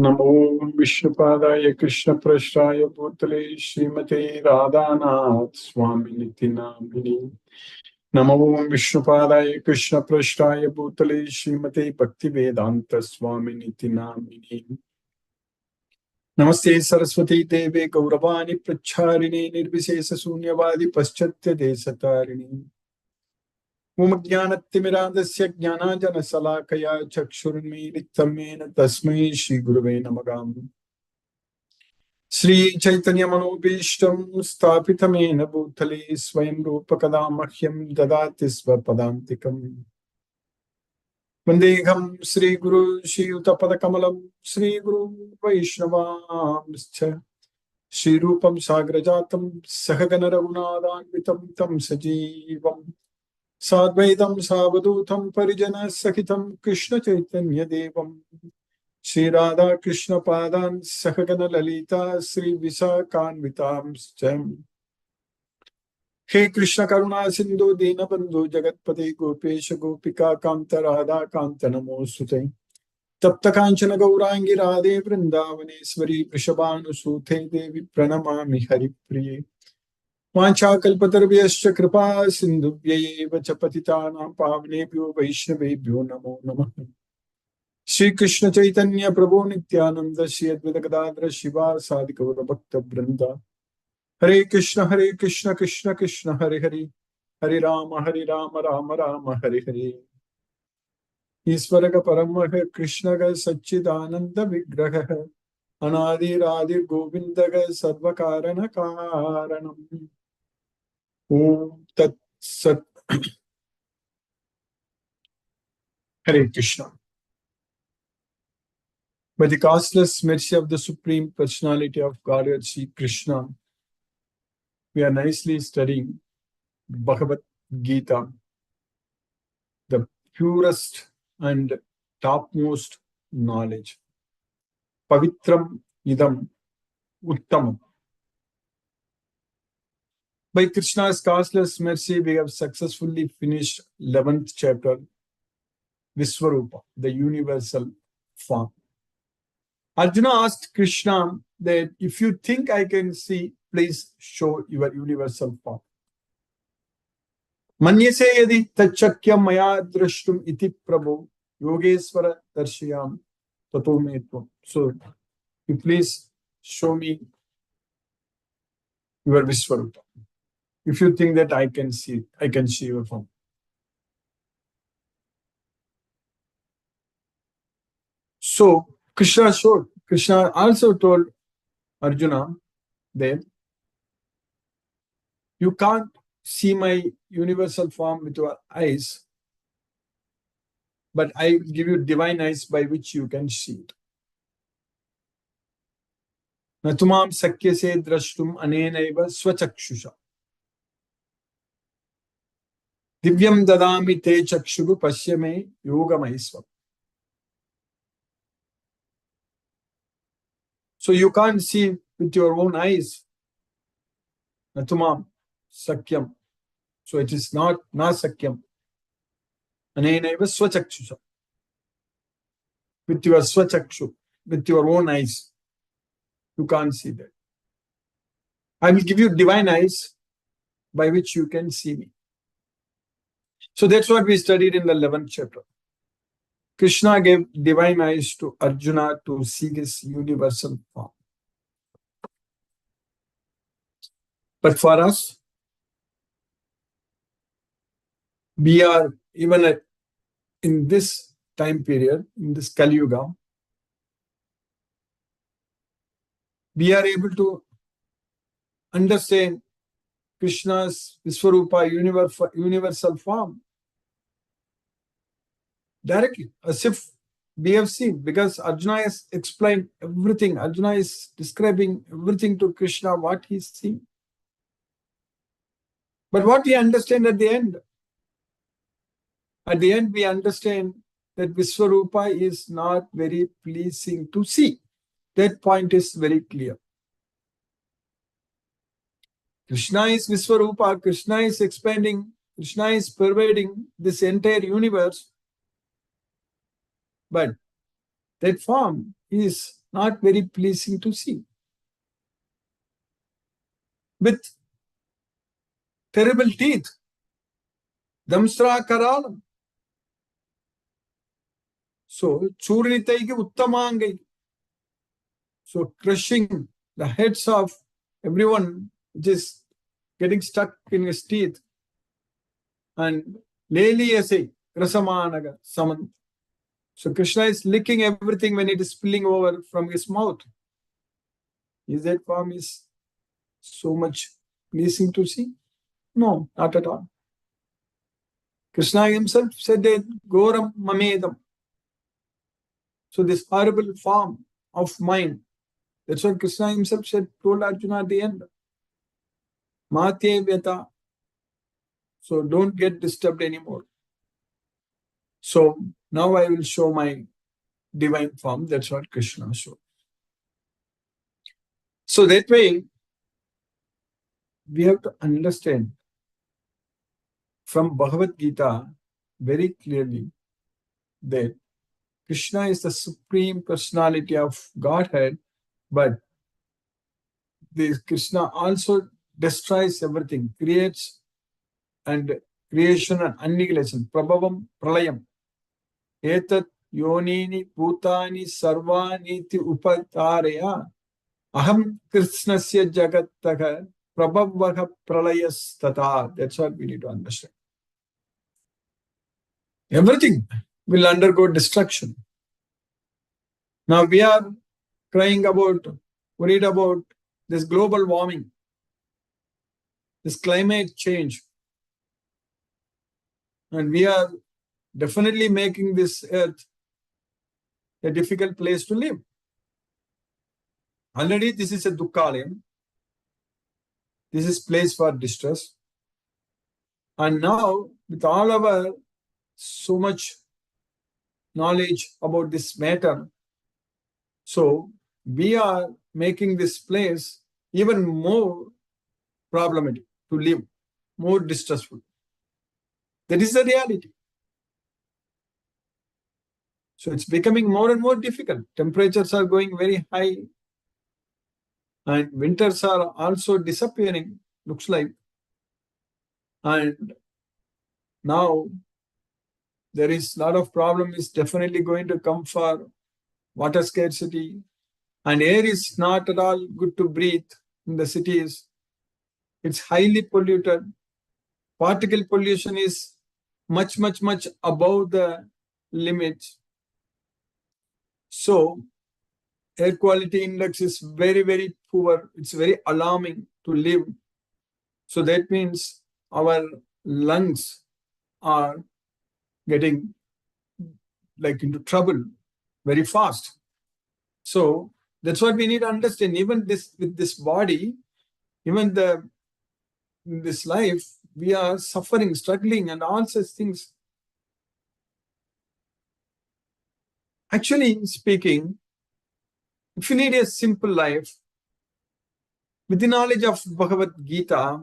नमो विष्णुपादाय कृष्णप्रेष्ठाय भूतले श्रीमते राधानाथ स्वामिनिति नामिने। नमो विष्णुपादाय कृष्णप्रेष्ठाय भूतले श्रीमते भक्तिवेदांत स्वामिनिति नामिने। नमस्ते सरस्वती देवे गौरवाणी प्रच्छारिणे निर्विशेष शून्यवादी पश्चात्य देशतारिणे। ओम ज्ञानतिमिरान्धस्य ज्ञानाञ्जनशलाकया चक्षुरुन्मीलितं येन तस्मै श्रीगुरवे नमः। श्री चैतन्य मनोभीष्टं स्थापितं येन भूतले स्वयं रूपकदा मह्यं ददाति स्वपदान्तिकम्। वन्देऽहं श्रीगुरु श्रीयुतपदकमलं श्रीगुरु वैष्णवांश्च श्रीरूपं साग्रजातं सहगण रघुनाथान्वितं तं सजीवम् साद्वैतं सावधूतं परिजनसहितं कृष्ण चैतन्य देवम् श्री राधा कृष्ण पादान सहगण ललिता श्री विशाखान्वितांश्च। हे कृष्ण करुणा सिंधु दीनबंधु जगतपते गोपेश गोपिका कांत राधा कांत नमोस्तुते। तप्त कांचन गौरांगी राधे वृंदावनेश्वरी वृषभानुसूते देवी प्रणमामि हरिप्रिये। वाञ्छाकल्पतरुभ्यश्च कृपा सिन्धुभ्यैव च पतितानां पावनेभ्यो वैष्णवेभ्यो नमो नमः। श्री कृष्ण चैतन्य प्रभु नित्यानंद श्री अद्वैत गदाधर शिवासादि गौर भक्त वृंदा। हरे कृष्ण कृष्ण कृष्ण हरे हरे, हरे राम राम राम हरे हरे। ईश्वर का परम है कृष्ण का सच्चिदानंद विग्रह है, अनादिरादिर गोविंद का सर्व कारण कारणम। ओम तत्सत। हरे Krishna. By the causeless mercy of the Supreme Personality of Godhead, Sri Krishna, we are nicely studying Bhagavad Gita, the purest and topmost knowledge. Pavitram idam uttamam. By Krishna's causeless mercy, we have successfully finished 11th chapter, Viswarupa, the universal form. Arjuna asked Krishna that if you think I can see, please show your universal form. मन्यसे यदि तच्चक्यं मया द्रष्टुम इति प्रभो योगेश्वर दर्शयामि ततो मे त्वं. So you please show me your Viswarupa. If you think that I can see your form. So Krishna also told Arjuna that you can't see my universal form with your eyes, but I will give you divine eyes by which you can see it. Natumam sakyase drashtum anenaiva swachakshusha. Divyam dadami te chakshugu pashyame yogamaisvam. So you can't see with your own eyes. Natumam sakyam. So it is not na sakyam. Anenaiva swachakshusha. With your swachakshu, with your own eyes, you can't see that. I will give you divine eyes by which you can see me. So that's what we studied in the 11th chapter. Krishna gave divine eyes to Arjuna to see his universal form. But for us, we are even in this time period, in this Kali Yuga, we are able to understand Krishna's Viswarupa, universal form directly, as if we have seen, because Arjuna has explained everything. Arjuna is describing everything to Krishna, what he's seeing. But what we understand at the end we understand that Viswarupa is not very pleasing to see. That point is very clear. Krishna is Viswarupa, Krishna is expanding, Krishna is pervading this entire universe. But that form is not very pleasing to see. With terrible teeth, damstra karalam. So, churnitaiki uttamangai. So, crushing the heads of everyone, just getting stuck in his teeth. And leliyase rasamanaga samant. So, Krishna is licking everything when it is spilling over from his mouth. Is that form is so much pleasing to see? No, not at all. Krishna himself said that Goram Mamedam. So this horrible form of mind, that's what Krishna himself said, told Arjuna at the end. Matye Vyata. So don't get disturbed anymore. So now I will show my divine form. That's what Krishna showed. So that way, we have to understand from Bhagavad Gita very clearly that Krishna is the supreme personality of Godhead, but this Krishna also destroys everything, creates and creation and annihilation. Prabhavam pralayam. Etat yonini bhutani sarvani ti upataraya. Aham krishnasya jagattaka prabhavaha pralayas tata. That's what we need to understand. Everything will undergo destruction. Now we are worried about this global warming, this climate change. And we are definitely making this earth a difficult place to live. Already this is a dukkhalayam. This is place for distress. And now with all our so much knowledge about this matter, so we are making this place even more problematic to live, more distressful. That is the reality. So it's becoming more and more difficult. Temperatures are going very high. And winters are also disappearing, looks like. And now there is a lot of problem is definitely going to come for water scarcity. And air is not at all good to breathe in the cities. It's highly polluted. Particle pollution is much above the limits. So air quality index is very poor. It's very alarming to live. So that means our lungs are getting like into trouble very fast. So that's what we need to understand. Even this with this body, even in this life, we are suffering, struggling, and all such things. Actually speaking, if you need a simple life, with the knowledge of Bhagavad Gita,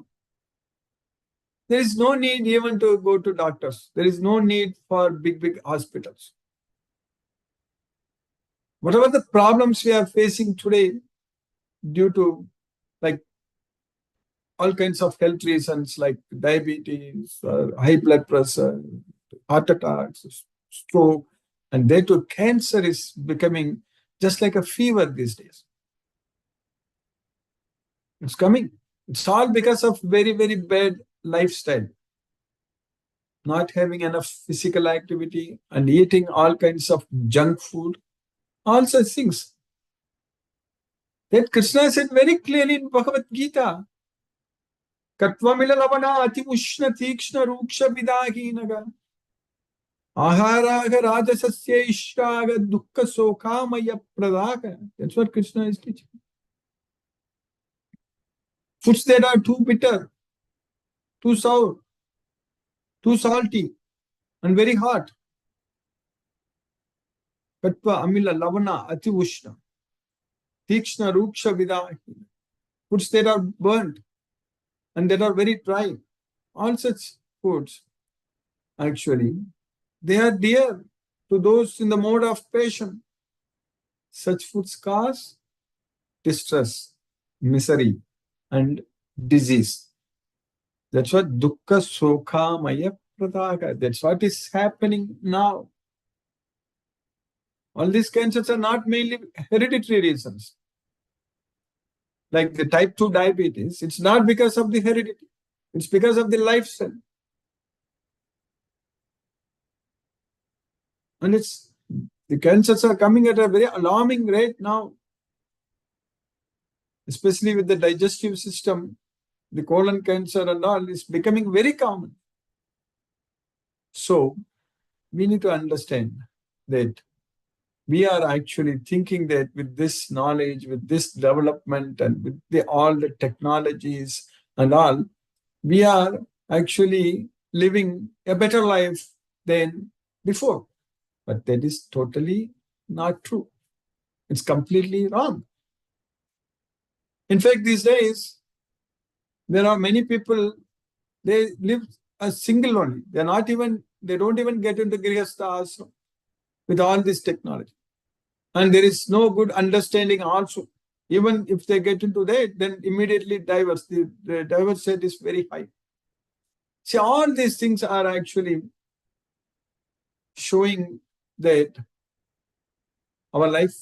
there is no need even to go to doctors. There is no need for big hospitals. Whatever the problems we are facing today due to like all kinds of health reasons like diabetes, high blood pressure, heart attacks, stroke, and they too cancer is becoming just like a fever these days. It's coming. It's all because of very bad lifestyle. Not having enough physical activity and eating all kinds of junk food, all such things. That Krishna said very clearly in Bhagavad Gita. Katvamila lavana ati ushna tikshna ruksha vidahinaga. Aharaga rajasasya ishraga dukkha sokhamaya pradaka. That's what Krishna is teaching. Foods that are too bitter, too sour, too salty, and very hot. Katva amila lavana ati ushna. Tikshna ruksha vidahina. Foods that are burnt and that are very dry. All such foods, actually, they are dear to those in the mode of passion. such foods cause distress, misery, and disease. That's what dukkha sukha maya pradaka. That's what is happening now. All these cancers are not mainly hereditary reasons. Like the type 2 diabetes, it's not because of the heredity. It's because of the lifestyle. And the cancers are coming at a very alarming rate now, especially with the digestive system. The colon cancer and all is becoming very common. So we need to understand that we are actually thinking that with this knowledge, with this development, and with all the technologies and all, we are actually living a better life than before. But that is totally not true. It's completely wrong. In fact, these days, there are many people, they live a single only. They don't even get into Grihastha ashram with all this technology. And there is no good understanding also. Even if they get into that, then immediately divorce. The divorce rate is very high. See, all these things are actually showing that our life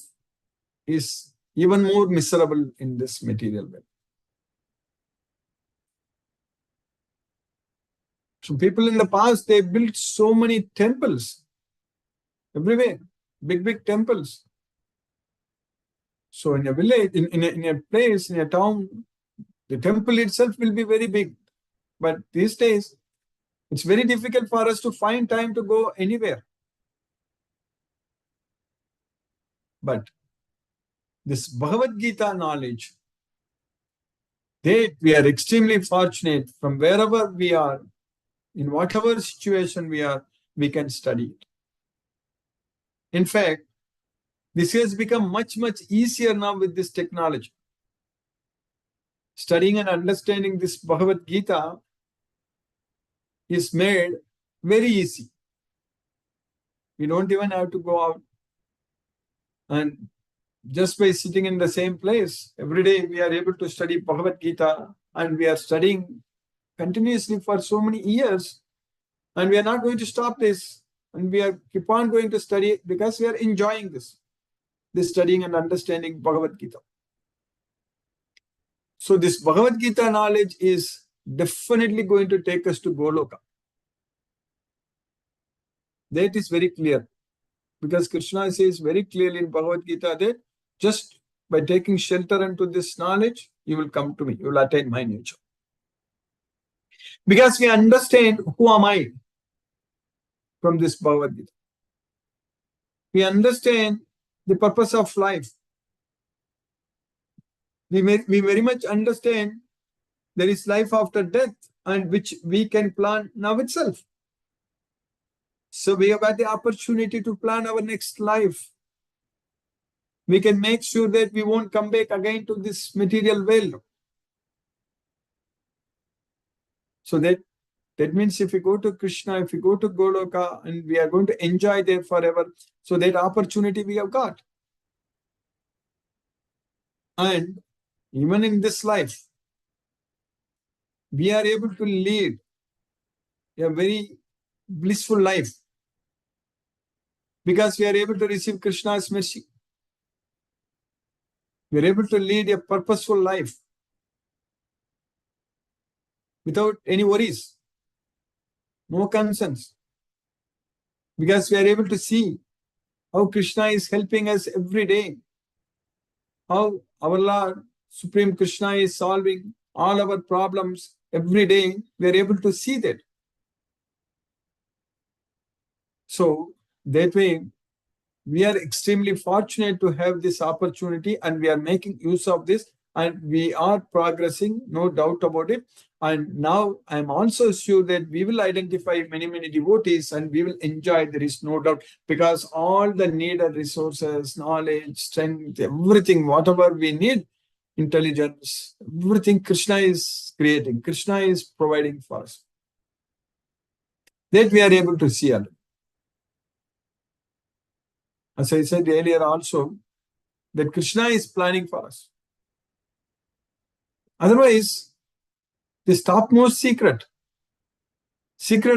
is even more miserable in this material world. So people in the past, they built so many temples everywhere, big temples. So in a village, in a place, in a town, the temple itself will be very big. But these days, it's very difficult for us to find time to go anywhere. But this Bhagavad Gita knowledge, that we are extremely fortunate from wherever we are, in whatever situation we are, we can study it. In fact, this has become much easier now with this technology. Studying and understanding this Bhagavad Gita is made very easy. We don't even have to go out. And just by sitting in the same place, every day we are able to study Bhagavad Gita, and we are studying continuously for so many years. And we are not going to stop this. And we are keep on going to study because we are enjoying this studying and understanding Bhagavad Gita. So this Bhagavad Gita knowledge is definitely going to take us to Goloka. That is very clear. Because Krishna says very clearly in Bhagavad Gita that just by taking shelter into this knowledge, you will come to me. You will attain my nature. Because we understand who am I from this Bhagavad Gita. We understand the purpose of life. We very much understand there is life after death, and which we can plan now itself. So we have got the opportunity to plan our next life. We can make sure that we won't come back again to this material world. So that means if we go to Krishna, if we go to Goloka, and we are going to enjoy there forever, so that opportunity we have got. And even in this life, we are able to lead a very blissful life because we are able to receive Krishna's mercy. We are able to lead a purposeful life without any worries, no concerns, because we are able to see how Krishna is helping us every day, how our Lord, Supreme Krishna, is solving all our problems every day. We are able to see that. So that way, we are extremely fortunate to have this opportunity, and we are making use of this, and we are progressing, no doubt about it. And now I am also sure that we will identify many devotees, and we will enjoy, there is no doubt, because all the needed resources, knowledge, strength, everything, whatever we need, intelligence, everything Krishna is creating, Krishna is providing for us. That we are able to see already. As I said earlier also, that Krishna is planning for us. Otherwise, this topmost secret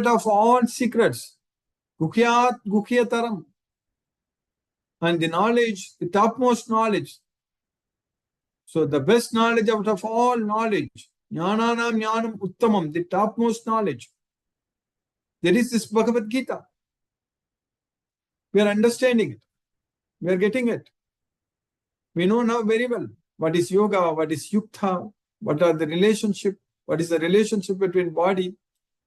of all secrets, Guhyat Guhyataram, and the knowledge, the topmost knowledge. So the best knowledge out of all knowledge, Jnananam Jnanam Uttamam, the topmost knowledge. There is this Bhagavad Gita. We are understanding it. We are getting it. We know now very well what is yoga, what is yukta, what are the relationship, what is the relationship between body,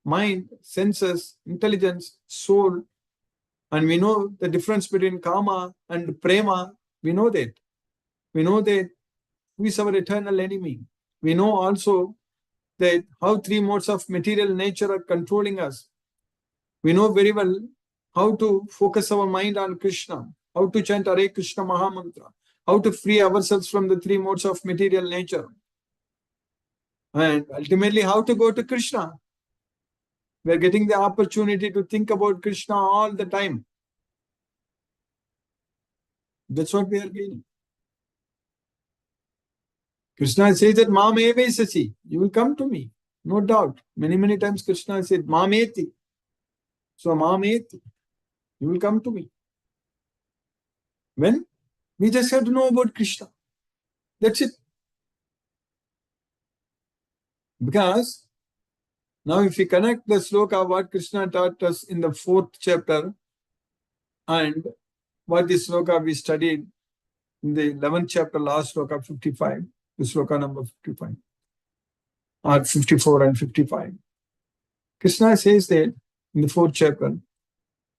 mind, senses, intelligence, soul. And we know the difference between kama and prema. We know that. We know that who is our eternal enemy. We know also that how three modes of material nature are controlling us. We know very well how to focus our mind on Krishna, how to chant Hare Krishna Mahamantra, how to free ourselves from the three modes of material nature, and ultimately how to go to Krishna. We are getting the opportunity to think about Krishna all the time. That's what we are gaining. Krishna says that Mameve Sasi, you will come to me, no doubt. Many, many times Krishna said Mameti. So Mameti, you will come to me. When? We just have to know about Krishna. That's it. Because now if we connect the sloka what Krishna taught us in the 4th chapter and what the sloka we studied in the 11th chapter, last sloka 55, the sloka number 55, or 54 and 55. Krishna says that in the 4th chapter,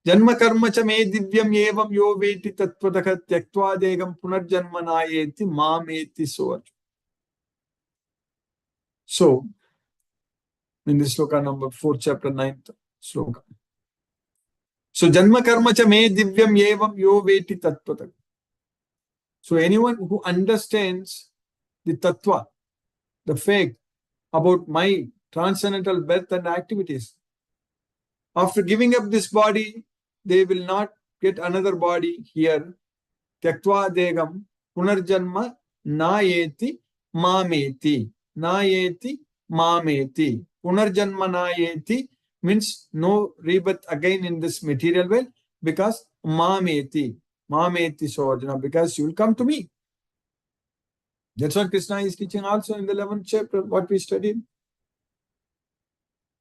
Janma karma cha me divyam evam yo veti tattvataha tyaktva degam punarjanma nayeti mameti so. So, in this sloka number 4th chapter 9th sloka. So, Janma karma cha me divyam evam yo veti tattvataha. So, anyone who understands the tattva, the fact about my transcendental birth and activities, after giving up this body, they will not get another body here. Tyaktva degam punarjanma nayeti mameti. Nayeti mameti. Punarjanma nayeti means no rebirth again in this material world, because mameti. Mameti Sojana, because you will come to me. That's what Krishna is teaching also in the 11th chapter, what we studied.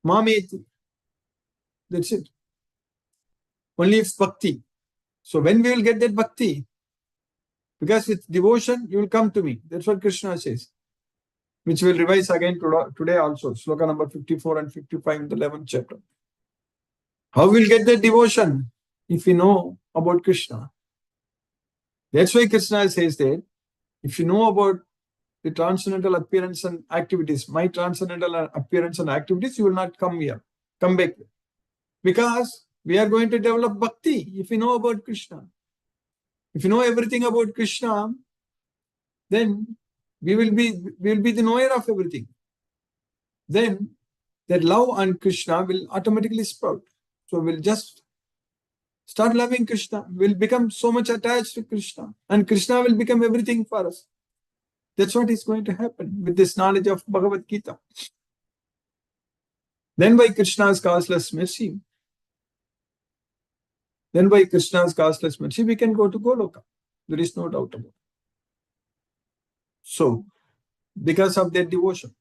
Mameti. That's it. Only if bhakti. So when we will get that bhakti? Because with devotion, you will come to me. That's what Krishna says. Which we will revise again today also. Sloka number 54 and 55 in the 11th chapter. How we will get that devotion? If we know about Krishna. That's why Krishna says that if you know about the transcendental appearance and activities, my transcendental appearance and activities, you will not come here. Come back. Because we are going to develop bhakti if we know about Krishna. If you know everything about Krishna, then we will be the knower of everything. Then that love on Krishna will automatically sprout. So we'll just start loving Krishna. We'll become so much attached to Krishna. And Krishna will become everything for us. That's what is going to happen with this knowledge of Bhagavad Gita. Then by Krishna's causeless mercy, we can go to Goloka. There is no doubt about it. So, because of that devotion,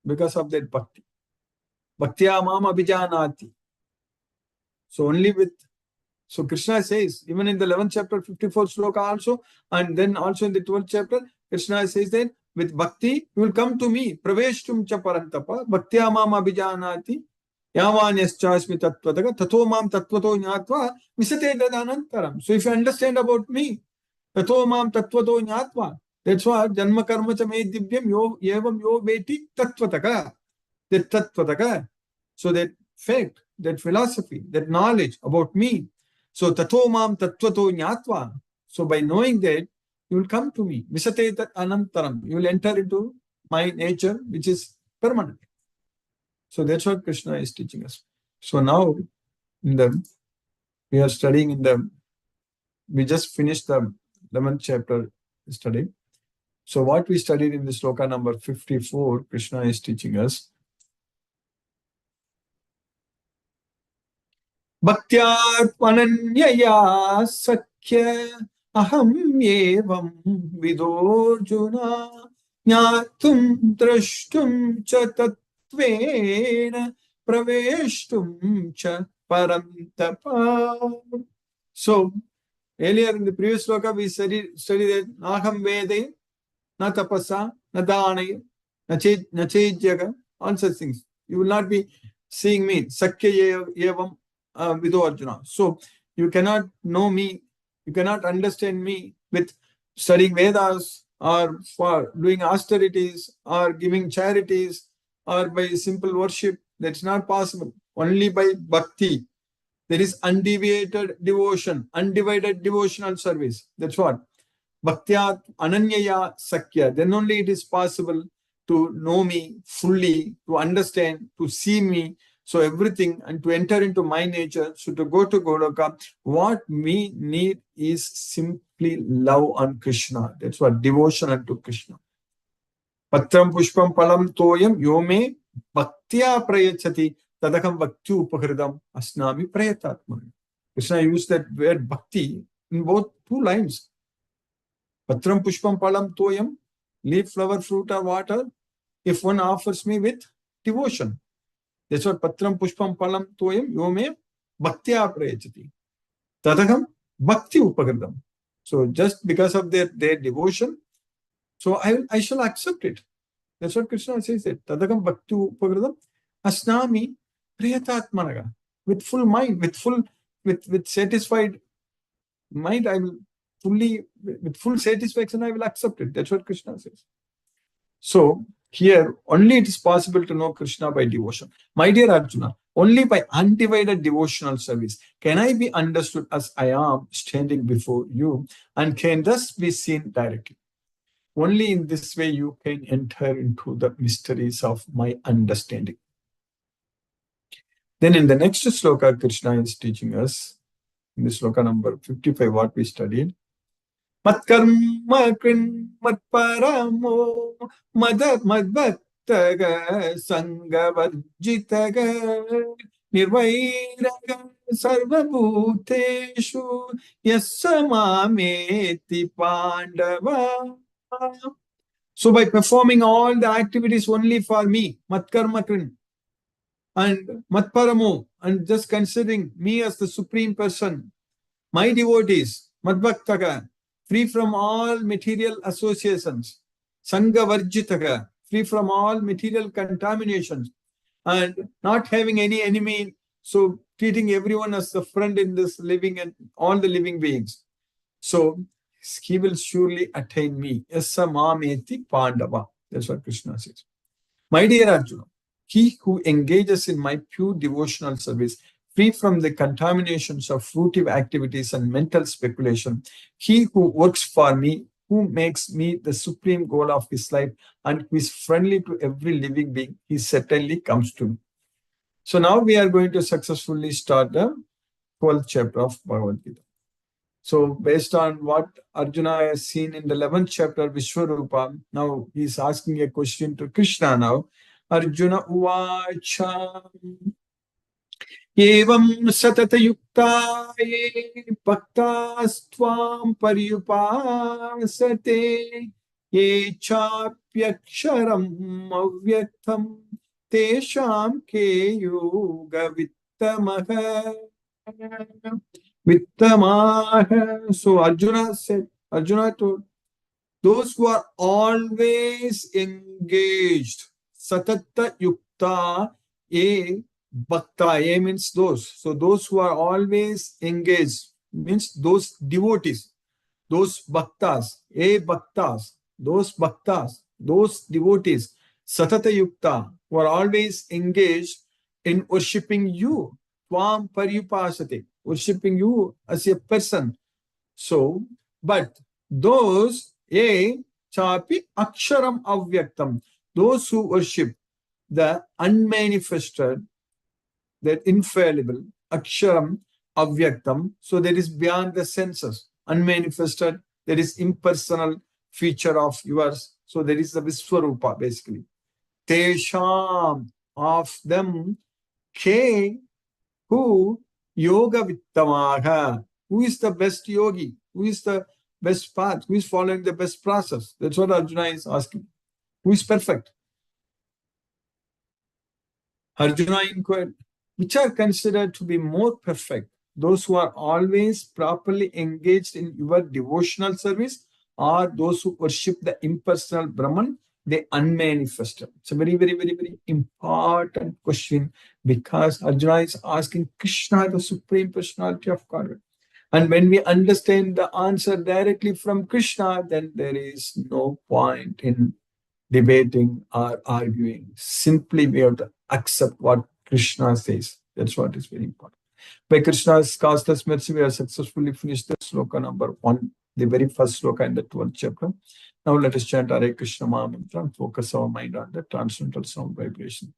because of that bhakti, bhaktya mam abhijanati. So only with, so Krishna says, even in the 11th chapter, 54 sloka also, and then also in the 12th chapter, Krishna says that with bhakti, you will come to me. Praveshtum cha parantapa, bhaktya mam abhijanati, yavanyascha tattvataga, tato mam tattvato jnatva, visate tadanantaram. So if you understand about me, tato mam tattvato jnatva, that's what janma karma cha me divyam yo evam yo veti tattvataga. That tattvataga. So that fact, that philosophy, that knowledge about me. So tato mam tattvato jnatva. So by knowing that, you will come to me. Visate anantaram. You will enter into my nature, which is permanent. So that's what Krishna is teaching us. So now, we are studying we just finished the 11th chapter, yesterday. So what we studied in this sloka number 54, Krishna is teaching us. Bhaktyat ananyaya sakya aham evam vidorjuna jnatum drashtum cha tatvena praveshtum cha parantapa. So earlier in the previous sloka we studied that aham vede na tapasa na dhanaya na chejyaga, all such things. You will not be seeing me sakya evam Vido Arjuna. So you cannot know me, you cannot understand me with studying Vedas or for doing austerities or giving charities or by simple worship. That's not possible. Only by bhakti. There is undeviated devotion, undivided devotional service. That's what. Bhaktyat ananyaya sakya. Then only it is possible to know me fully, to understand, to see me. So everything, and to enter into my nature, so to go to Goloka, what we need is simply love on Krishna. That's what, devotion unto Krishna. Patram pushpam palam toyam yome bhaktya prayachati tadakam bhakti upakridam asnami prayatatma. Krishna used that word bhakti in both two lines. Patram pushpam palam toyam, leaf, flower, fruit or water, if one offers me with devotion. That's what Patram Pushpam Palam Toyam Yome Bhaktya Prayachati. Tadakam Bhakti Upagradam. So just because of their devotion, so I shall accept it. That's what Krishna says it. Tadakam Bhakti Upagradam Asnami Priyatatmanaga. With full mind, with satisfied mind, I will with full satisfaction, I will accept it. That's what Krishna says. So here, only it is possible to know Krishna by devotion. My dear Arjuna, only by undivided devotional service can I be understood as I am standing before you and can thus be seen directly. Only in this way you can enter into the mysteries of my understanding. Then in the next sloka, Krishna is teaching us, in this sloka number 55, what we studied. Matkarma krin matparamo madbhaktaga sangavarjitaga nirvairaga sarvabhuteshu yasamameti pandava. So by performing all the activities only for me, matkarma krin, and matparamo, and just considering me as the supreme person, my devotees, madbhaktaga, free from all material associations, sangha varjitaga, free from all material contaminations, and not having any enemy, so treating everyone as a friend in this living and all the living beings. So he will surely attain me. Yasa mameti pandava. That's what Krishna says. My dear Arjuna, he who engages in my pure devotional service, free from the contaminations of fruitive activities and mental speculation, he who works for me, who makes me the supreme goal of his life, and who is friendly to every living being, he certainly comes to me. So now we are going to successfully start the 12th chapter of Bhagavad Gita. So based on what Arjuna has seen in the 11th chapter, Vishwarupa, now he is asking a question to Krishna now. Arjuna uvacha evam satata yukta ye bhaktas paryupasate ye chapyaksharam avyaktam tesham ke yoga vittamaha. So Arjuna said, Arjuna told, those who are always engaged, satata yukta, a bhakta, a means those. So those who are always engaged means those devotees, those bhaktas, those devotees, satata yukta, who are always engaged in worshipping you, tvam paryupasate, worshipping you as a person. So, but those chapi aksharam avyaktam, those who worship the unmanifested, that infallible, aksharam avyaktam, so that is beyond the senses, unmanifested, that is impersonal, feature of yours. So there is the Viswarupa basically. Tesham, of them, Ke, who yoga vittamaha, who is the best yogi, who is the best path, who is following the best process. That's what Arjuna is asking. Who is perfect? Arjuna inquired, which are considered to be more perfect? Those who are always properly engaged in your devotional service, or those who worship the impersonal Brahman, the unmanifested? It's a very, very, very, very important question, because Arjuna is asking Krishna, the Supreme Personality of Godhead. And when we understand the answer directly from Krishna, then there is no point in debating or arguing. Simply we have to accept what Krishna says. That's what is very important. By Krishna's causeless mercy, we have successfully finished the sloka number 1, the very first sloka in the 12th chapter. Now let us chant Hare Krishna Mahamantra and focus our mind on the transcendental sound vibration.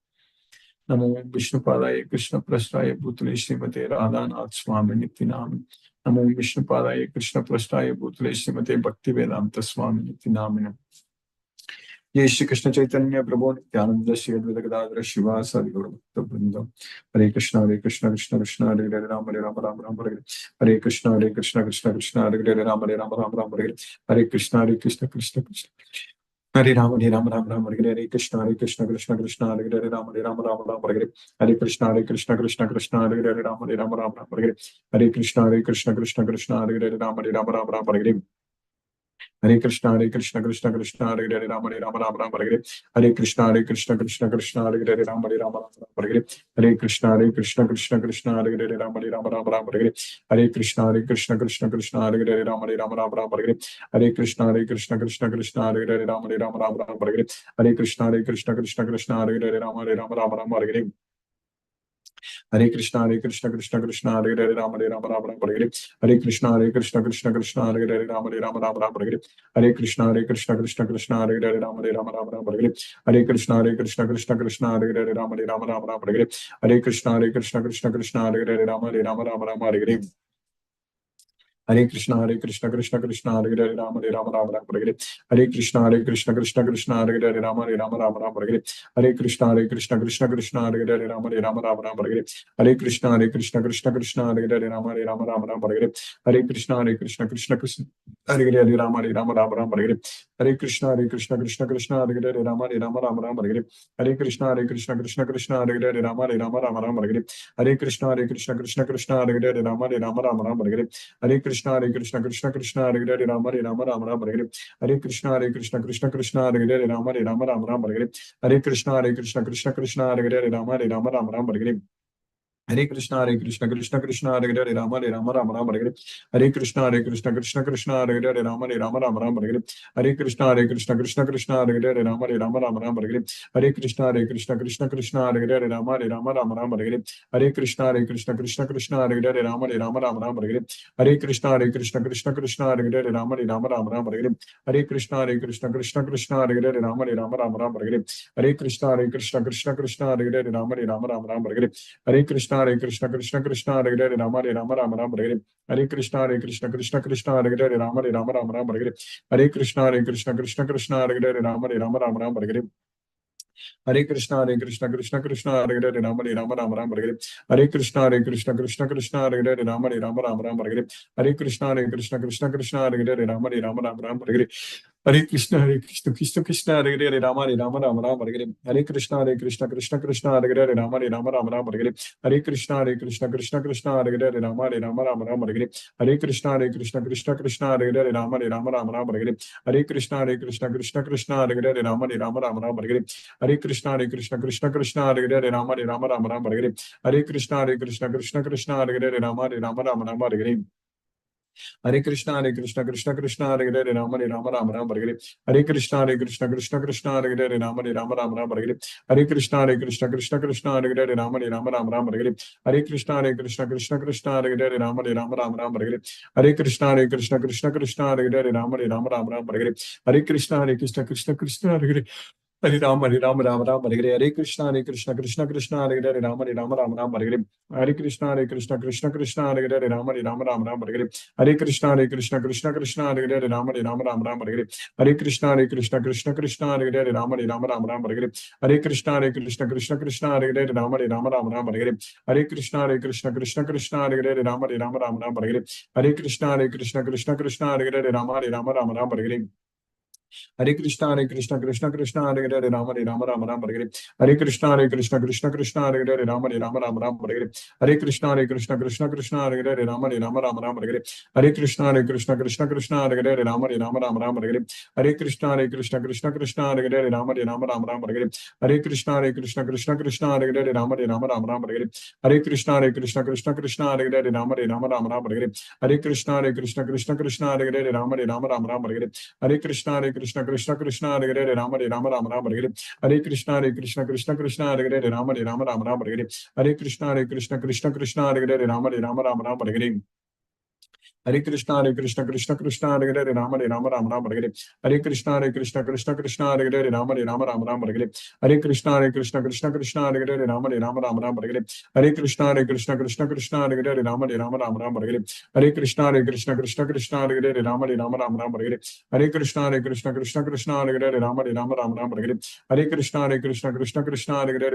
Namo Vishnu Padaya Krishna Prasthaya Bhutale Srimate Radhanath Swami Nityanami. Namo Vishnu Padaya Krishna Prasthaya Bhutale Srimate Bhakti Vedanta Swami Nityanami. Jai Shri Krishna Chaitanya Prabhu Nityananda Shri Advaita Gadadhara Shivasadi Gaura Bhakta Vrinda. Hare Krishna Krishna Krishna Hare Hare Rama Rama Rama Hare Hare Krishna Krishna Krishna Hare Hare Rama Rama Hare Hare Krishna Krishna Krishna Hare Rama Rama Hare Hare Krishna Krishna Krishna Hare Hare Rama Rama Hare Hare Krishna Krishna Krishna Hare Hare Rama Rama Hare Hare Krishna Krishna Krishna Hare Hare Rama Rama Hare Hare Krishna Krishna Krishna Hare Hare Rama Rama Hare Hare Krishna Krishna Krishna Hare Hare Rama Rama Hare Hare Krishna Krishna Krishna Hare Hare Rama Rama Hare Hare Krishna Krishna Krishna Hare Hare Rama Rama Hare Hare Krishna Krishna Krishna Hare Hare Rama Rama Hare Hare Krishna Krishna Krishna Hare Hare Rama Rama Hare Hare Krishna Krishna Hare Hare Rama Rama Hare Hare Krishna Krishna Krishna Hare Hare Rama Rama Hare Hare Krishna Krishna Krishna Hare Hare Rama Rama Hare Hare Krishna Krishna Krishna Hare Hare Rama Rama Hare Hare Krishna Krishna Krishna Hare Hare Rama Rama Hare Hare Krishna Krishna Krishna Hare Hare Rama Rama Hare Hare Krishna Krishna Krishna Hare Hare Rama Rama Hare Hare Krishna Krishna Krishna Hare Hare Rama Rama Hare Hare Krishna Krishna Krishna Hare Hare Rama Rama Hare Hare Krishna Krishna Krishna Hare Hare Rama Rama Hare Hare Krishna Krishna Krishna Hare Hare Rama Rama Hare Hare Krishna Krishna Krishna Hare Hare Rama Rama Hare Hare Krishna Krishna Krishna Hare Hare Rama Rama Hare Hare Krishna Krishna Hare Hare Rama Rama Hare Hare Krishna Krishna Krishna Hare Hare Rama Rama Hare Hare Krishna Krishna Krishna Hare Hare Rama Rama Hare Hare Krishna Krishna Hare Hare Rama Rama Hare Hare Krishna Krishna Krishna Hare Hare Rama Rama Hare Hare Krishna Krishna Krishna Hare Hare Rama Rama Hare Hare Krishna Krishna Krishna Hare Hare Rama Rama Hare Hare Krishna Krishna Krishna Hare Hare Rama Rama Hare Hare Krishna Krishna Krishna Hare Hare Rama Rama Hare Hare Krishna Krishna Krishna Hare Hare Rama Rama Hare Hare Krishna Krishna Krishna Hare Hare Rama Rama Hare Hare Krishna Krishna Krishna Hare Hare Rama Rama Hare Hare Krishna Krishna Krishna Hare Hare Rama Rama Hare Hare Krishna Krishna Krishna Hare Hare Rama Rama Hare Hare Krishna Krishna Hare Hare Rama Rama Hare Hare Krishna Krishna Krishna Hare Hare Rama Rama Hare Hare Krishna Krishna Krishna Hare Hare Rama Rama Hare Hare Krishna Krishna Hare Hare Rama Rama Hare Hare Krishna Krishna Krishna Hare Hare Rama Rama Hare Hare Krishna Krishna Krishna Hare Hare Rama Rama Hare Hare Krishna Krishna Krishna Hare Hare Rama Rama Hare Hare Krishna Krishna Krishna Hare Hare Rama Rama Hare Hare Krishna Krishna Hare Hare Rama Rama Hare Hare Krishna Krishna Krishna Hare Hare Rama Rama Hare Hare Krishna Krishna Hare Hare Rama Rama Hare Hare Krishna Krishna Krishna Hare Hare Rama Rama Hare Hare Krishna Krishna Krishna Hare Hare Rama Rama Hare Hare Krishna Krishna Krishna Hare Hare Rama Rama Hare Hare Krishna Krishna Krishna Hare Hare Rama Rama Hare Hare Krishna Krishna Krishna Hare Hare Hare Ram Ram Ram Hare Hare Hare Krishna Krishna Krishna Hare Hare Hare Ram Ram Ram Hare Hare Hare Krishna Krishna Krishna Hare Hare Hare Ram Ram Ram Hare Hare Krishna Krishna Krishna Hare Hare Ram Ram Ram Hare Krishna Krishna Krishna Hare Hare Ram Ram Ram Hare Krishna Krishna Krishna Hare Hare Ram Ram Ram Hare Krishna Krishna Krishna Hare Hare Ram Ram Ram Hare Krishna Krishna Krishna Hare Hare Ram Ram Ram Hare Krishna Krishna Krishna Hare Hare Ram Hare Hare Krishna Krishna Krishna Hare Hare Ram Ram Hare Krishna Krishna Krishna Krishna Hare Hare Ram Ram Hare Krishna Krishna Krishna Krishna Hare Hare Ram Ram Hare Krishna Krishna Krishna Krishna Hare Hare Ram Hare Krishna Krishna Krishna Krishna Hare Hare Ram Hare Krishna Krishna Krishna Krishna Hare Hare Ram Hare Krishna Krishna Krishna Krishna Hare Hare Ram Hare Krishna Krishna Krishna Krishna Hare Hare Ram Hare Krishna Krishna Krishna Krishna Hare Hare Ram Hare Krishna Krishna Krishna Krishna Hare Hare Ram Hare Krishna Krishna Krishna Hare Hare Ram Hare Krishna Krishna Krishna Hare Hare Ram Hare Krishna Krishna Krishna Hare Hare Hare Krishna Krishna Krishna Krishna Hare Hare Hare Krishna Krishna Krishna Krishna Hare Hare Hare Krishna Krishna Krishna Krishna Hare Hare Hare Krishna Krishna Krishna Krishna Hare Hare Hare Krishna Krishna Krishna Krishna Hare Hare Hare Krishna Krishna Krishna Krishna Hare Hare Ram Hare Krishna Krishna Krishna Krishna Hare Hare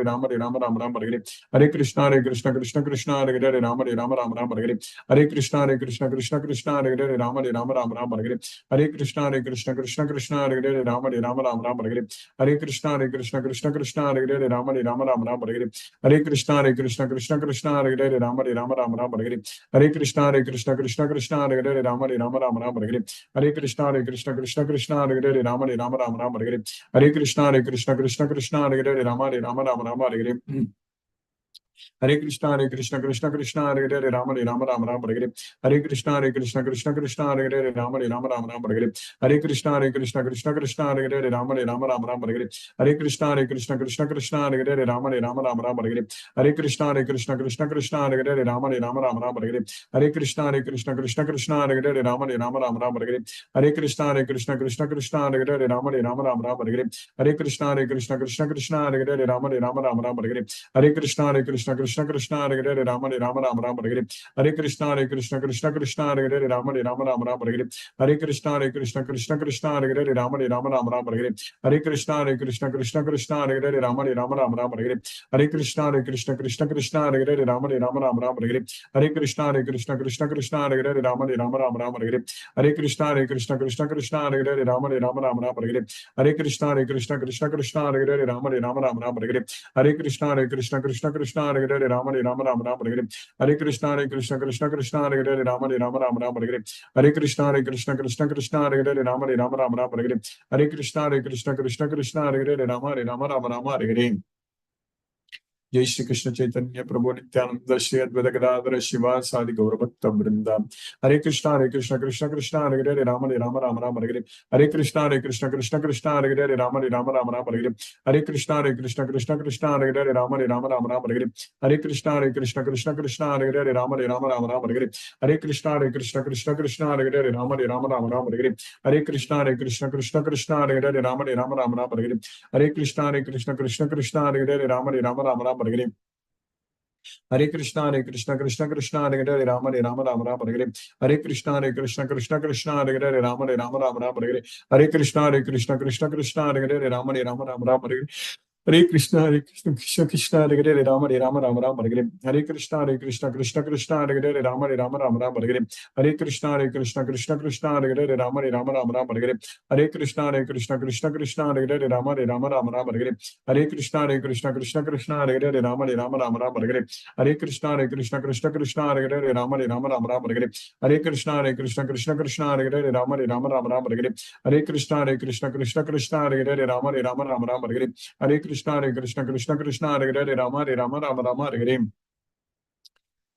Ram Hare Krishna Krishna Krishna Krishna Hare Hare Hare Krishna Krishna Krishna Krishna Hare Hare Hare Krishna Krishna Krishna Krishna Hare Hare Hare Krishna Krishna Krishna Krishna Hare Hare Hare Krishna Krishna Krishna Krishna Hare Hare Hare Krishna Krishna Krishna Hare Hare Hare Krishna Krishna Krishna Krishna Hare Hare Hare Krishna Krishna Krishna Krishna Hare Hare Hare Krishna Krishna Krishna Krishna Hare Hare Hare Krishna Krishna Krishna Krishna Hare Hare Hare Krishna Krishna Krishna Krishna Hare Hare Hare Krishna Krishna Krishna Krishna Hare Hare Hare Krishna Krishna Krishna Krishna Hare Hare Hare Krishna Krishna Krishna Hare Hare Hare Krishna Krishna Krishna Krishna Hare Hare Hare Krishna Krishna Krishna Krishna Hare Hare Hare Krishna Krishna Krishna Krishna Hare Hare Hare Krishna Krishna Krishna Krishna Hare Hare Hare Krishna Krishna Krishna Krishna Hare Hare Hare Krishna Krishna Krishna Krishna Hare Hare Hare Krishna Krishna Krishna Krishna Hare Hare Hare Krishna Krishna Krishna Krishna Hare Hare Hare Krishna Krishna Krishna Krishna Hare Hare Hare Krishna Krishna Krishna Krishna Hare Hare Hare Krishna Krishna Krishna Krishna Hare Hare जय श्री कृष्ण चैतन्य प्रभु नित्यानंद श्री अद्वैत गदाधर शिवा सादि गौर भक्त वृंदा हरे कृष्ण कृष्ण कृष्ण हरे हरे राम राम राम हरे हरे कृष्ण कृष्ण कृष्ण हरे हरे राम राम हरे हरे कृष्ण कृष्ण कृष्ण हरे हरे राम राम हरे कृष्ण कृष्ण कृष्ण हरे हरे राम राम हरे कृष्ण कृष्ण कृष्ण हरे हरे राम राम हरे कृष्ण कृष्ण कृष्ण हरे हरे राम राम हरे Krishna Krishna Krishna Hare Hare Ram Ram Hare Krishna Krishna Krishna Hare Hare Ram Hare Krishna Krishna Krishna Hare Hare Ram Hare Krishna Krishna Krishna Hare Hare Ram Hare Krishna Krishna Hare Hare Ram Hare Krishna Krishna Hare Hare Ram Hare Krishna Krishna Krishna Hare Hare Ram Hare Krishna Krishna Krishna Hare Hare Hare Krishna Krishna Krishna Hare Hare Hare Krishna Krishna Hare Hare Hare Krishna Krishna Krishna Hare Hare Hare Krishna Krishna Krishna Hare Hare Hare Krishna Krishna Krishna Krishna Hare Hare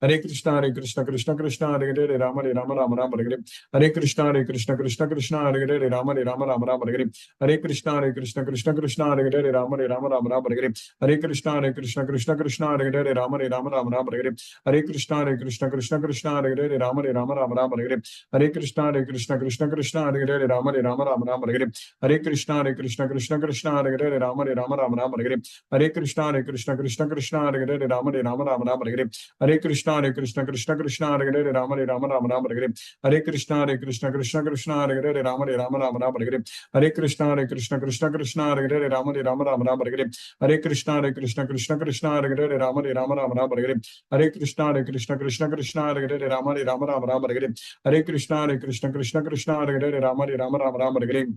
Hare Hare Krishna Krishna Krishna Hare Hare Hare Rama Rama Rama Hare Hare Hare Krishna Krishna Krishna Krishna Hare Hare Hare Rama Rama Rama Hare Hare Hare Krishna Krishna Krishna Krishna Hare Hare Hare Rama Rama Rama Hare Hare Hare Krishna Krishna Krishna Krishna Hare Hare Rama Rama Rama Hare Hare Hare Krishna Krishna Krishna Krishna Hare Hare Rama Rama Rama Hare Hare Hare Krishna Krishna Krishna Krishna Hare Hare Rama Rama Rama Hare Hare Hare Krishna Krishna Krishna Krishna Hare Hare Rama Rama Rama Hare Hare Hare Krishna Krishna Krishna Krishna Hare Hare Rama Rama Rama Hare Hare Hare Krishna Krishna Krishna Krishna Hare Hare Rama Rama Hare Hare Hare Krishna Krishna Krishna Krishna Hare Hare Rama Rama Hare Hare Hare Krishna Krishna Krishna Krishna Hare Hare Rama Rama Hare Hare Hare Krishna Krishna Krishna Krishna Hare Hare Rama Rama Hare Hare Hare Krishna Krishna Krishna Krishna Hare Hare Rama Rama Hare Hare Hare Krishna Krishna Krishna Krishna Hare Hare Rama Rama Hare Hare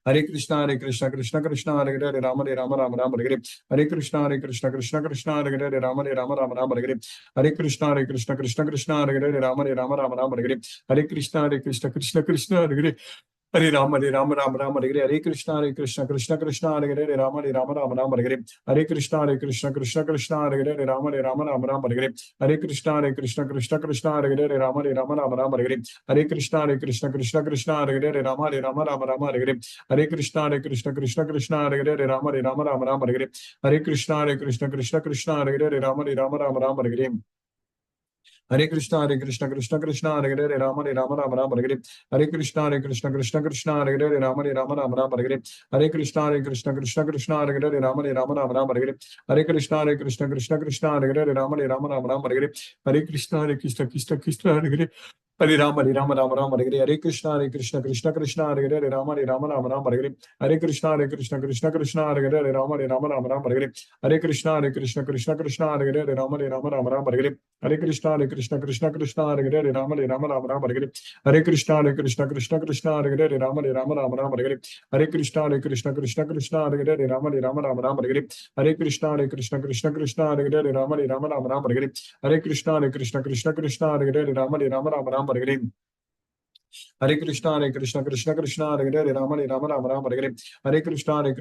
Hare Krishna Krishna Krishna Hare Hare Rama Rama Hare Hare Hare Krishna Krishna Krishna Hare Hare Rama Rama Hare Hare Hare Krishna Krishna Krishna Krishna Hare Hare Rama Rama Hare Hare Hare Krishna Krishna Krishna Hare Hare Hare Rama Rama Hare Hare Hare Krishna Krishna Krishna Hare Hare Rama Rama Hare Hare Hare Krishna Krishna Krishna Krishna Hare Hare Rama Rama Hare Hare Hare Krishna Krishna Krishna Krishna Hare Hare Rama Rama Hare Hare Hare Krishna Krishna Krishna Krishna Hare Hare Rama Rama Hare Hare Hare Krishna Krishna Krishna Krishna Hare Hare Rama Rama Hare Hare Hare Krishna Krishna Krishna Krishna Hare Hare Rama Rama Hare Hare Hare Krishna Krishna Krishna Hare Hare Rama Rama Hare Hare Hare Krishna Krishna Krishna Hare Hare Rama Rama Hare Hare Hare Krishna Krishna Krishna Krishna Hare Hare Rama Rama Hare Hare Hare Krishna Krishna Krishna Krishna Hare Hare Rama Rama Hare Hare Hare Krishna Krishna Krishna Hare Hare Hare Rama Hare Hare Hare Krishna Krishna Krishna Hare Hare Rama Hare Hare Hare Krishna Krishna Krishna Hare Hare Rama Rama Hare Hare Hare Krishna Krishna Krishna Krishna Hare Hare Rama Rama Hare Hare Hare Krishna Krishna Krishna Krishna Hare Hare Rama Rama Hare Hare Hare Krishna Krishna Krishna Krishna Hare Hare Rama Rama Hare Hare Hare Krishna Krishna Krishna Krishna Hare Hare Rama Rama Hare Hare Hare Krishna Krishna Krishna Krishna Hare Hare Rama Rama Hare Hare Hare Krishna Krishna Krishna Krishna Hare Hare Rama Rama Hare Hare Hare Krishna Krishna Krishna Hare Hare Rama Rama Hare Hare Hare Krishna Krishna Krishna Hare Hare Rama Rama Hare Hare Hare Krishna Krishna Krishna Krishna Hare Hare Rama Rama Hare Hare Hare Krishna Krishna Krishna Krishna Hare Hare Rama Rama Hare Hare Hare Krishna Krishna Krishna Krishna Hare Hare Rama Rama Hare Hare Hare Krishna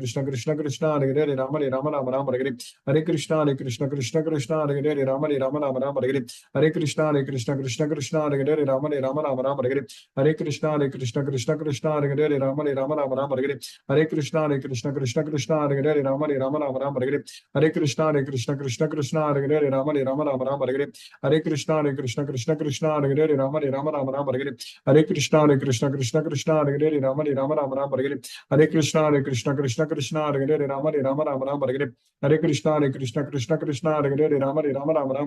Krishna Krishna Krishna Hare Hare Rama Rama Hare Hare Hare Krishna Krishna Krishna Krishna Hare Hare Rama Rama Hare Hare Hare Krishna Krishna Krishna Krishna Hare Hare Rama Rama Hare Hare Hare Krishna Krishna Krishna Hare Hare Rama Rama Hare Hare Hare Krishna Krishna Krishna Krishna Hare Hare Rama Rama Hare Hare Hare Krishna Krishna Krishna Krishna Hare Hare Rama Rama Hare Hare Hare Krishna Krishna Krishna Krishna Hare Hare Rama Rama Hare Hare Hare Krishna Krishna Krishna Krishna Hare Hare Rama Rama Hare Hare Hare Krishna Krishna Krishna Krishna Hare Hare Rama Rama Hare Hare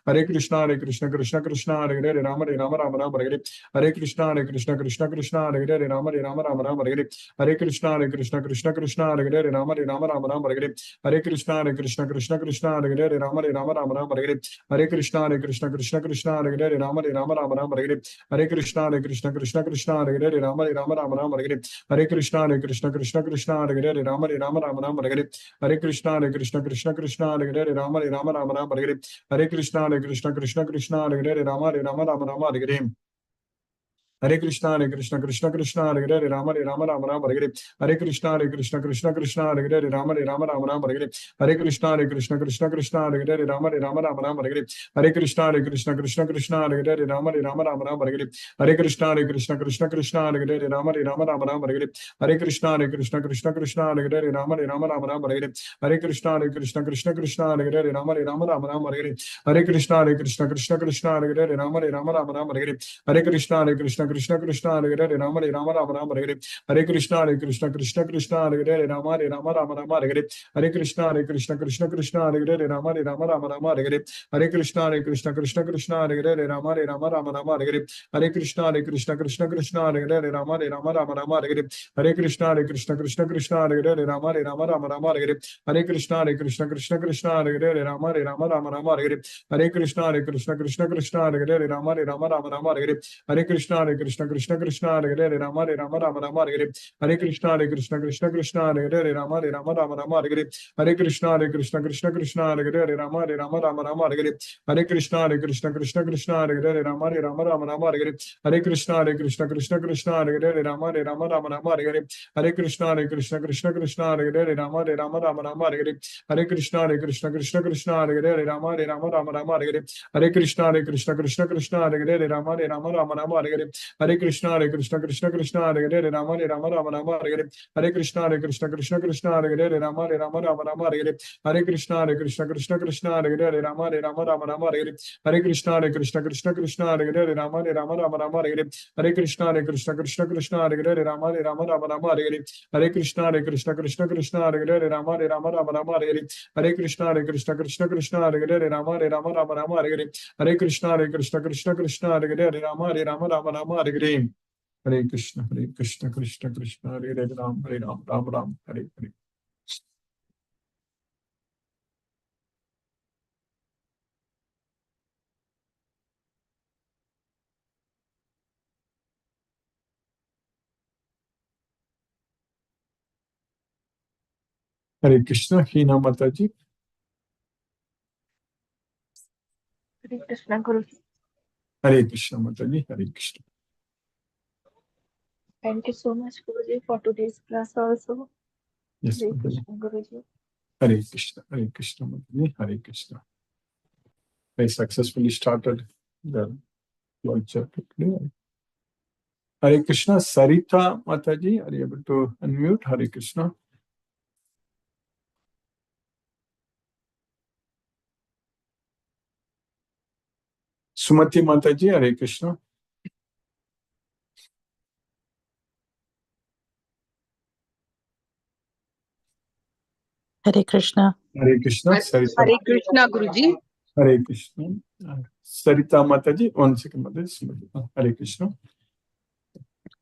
Hare Krishna Krishna Krishna Krishna Hare Hare Rama Rama Hare Hare Hare Krishna Krishna Krishna Krishna Hare Hare Rama Rama Hare Hare Hare Krishna Krishna Krishna Krishna Hare Hare Rama Rama Hare Hare Hare Krishna Krishna Krishna Krishna Hare Hare Rama Rama Hare Hare Hare Krishna Krishna Krishna Krishna Hare Hare Rama Rama Hare Hare Hare Krishna Krishna Krishna Krishna Hare Hare Rama Rama Hare Hare Hare Krishna Krishna Krishna Hare Hare Rama Rama Hare Hare Hare Krishna Krishna Krishna Hare Hare Rama Rama Hare Hare Hare Krishna Krishna Krishna Krishna Hare Hare Rama Rama Hare Hare Hare Krishna Krishna Krishna Krishna Hare Hare Rama Rama Hare Hare Hare Krishna Krishna Krishna Krishna Hare Hare Rama Rama Hare Hare Hare Krishna Krishna Krishna Krishna Hare Hare Rama Rama Hare Hare Hare Krishna Krishna Krishna Krishna Hare Hare Rama Rama Hare Hare Hare Krishna Krishna Krishna Krishna Hare Hare Rama Rama Hare Hare Hare Krishna Krishna Krishna Krishna Hare Hare Rama Rama Hare Hare Hare Krishna Krishna Krishna Krishna Hare Hare Rama Rama Hare Hare Hare Krishna Krishna Krishna Krishna Hare Hare Rama Rama Hare Hare Hare Krishna Krishna Krishna Krishna Hare Hare Rama Rama Hare Hare Hare Krishna Krishna Krishna Krishna Hare Hare Rama Rama Hare Hare Hare Krishna Krishna Krishna Krishna Hare Hare Rama Rama Hare Hare Hare Krishna Krishna Krishna Krishna Hare Hare Rama Rama Hare Hare Hare Krishna Krishna Krishna Krishna Hare Hare Rama Rama Hare Hare Hare Krishna Krishna Krishna Krishna Hare Hare Rama Rama Rama Rama Hare Hare Hare Krishna Krishna Krishna Krishna Hare Hare Rama Rama Rama Rama Hare Hare Hare Krishna Krishna Krishna Krishna Hare Hare Rama Rama Rama Rama Hare Hare Hare Krishna Krishna Krishna Krishna Hare Hare Rama Rama Rama Rama Hare Hare Hare Krishna Krishna Krishna Krishna Hare Hare Rama Rama Rama Rama Hare Hare Hare Krishna Krishna Krishna Krishna Hare Hare Rama Rama Rama Rama Hare Hare Hare Krishna Krishna Krishna Krishna Hare Hare Rama Rama Rama Rama Hare Hare Hare Krishna Krishna Krishna Krishna Hare Hare Rama Rama Rama Rama Hare Hare Hare Krishna Krishna Krishna Krishna Hare Hare Rama Rama Rama Rama Hare Hare Hare Krishna Krishna Krishna Krishna Hare Hare Rama Rama Rama Rama Hare Hare Hare Krishna Krishna Krishna Krishna Hare Hare Rama Rama Rama Rama Hare Hare Hare Krishna Krishna Krishna Krishna Hare Hare Rama Rama Rama Rama Hare Hare Hare Krishna Krishna Krishna Krishna Hare Hare Rama Rama Rama Rama Hare Hare Hare Krishna Krishna Krishna Krishna Hare Hare Rama Rama Rama Rama Hare Hare Hare Krishna Krishna Krishna Krishna Hare Hare Rama Rama Rama Rama Hare Hare Hare Krishna Krishna Krishna Krishna Hare Hare Rama Rama Rama Rama Hare Hare Hare Krishna Krishna Krishna Hare Hare Ram Ram Ram Hare Hare Hare Krishna Hina Mataji Hare Krishna Guru. Hare Krishna Mataji Hare Krishna. Thank you so much, Guruji, for today's class also. Yes, Hare Mataji. Krishna Guruji. Hare Krishna Mataji Hare Krishna. I successfully started the Lord chapter today. Hare Krishna. Sarita Mataji, are you able to unmute? Hare Krishna. Sumati Mataji, Hare Krishna. Hare Krishna. Hare Krishna. Sarita. Hare Krishna, Guruji. Hare Krishna. Sarita Mataji, 1 second, Mataji. Hare Krishna.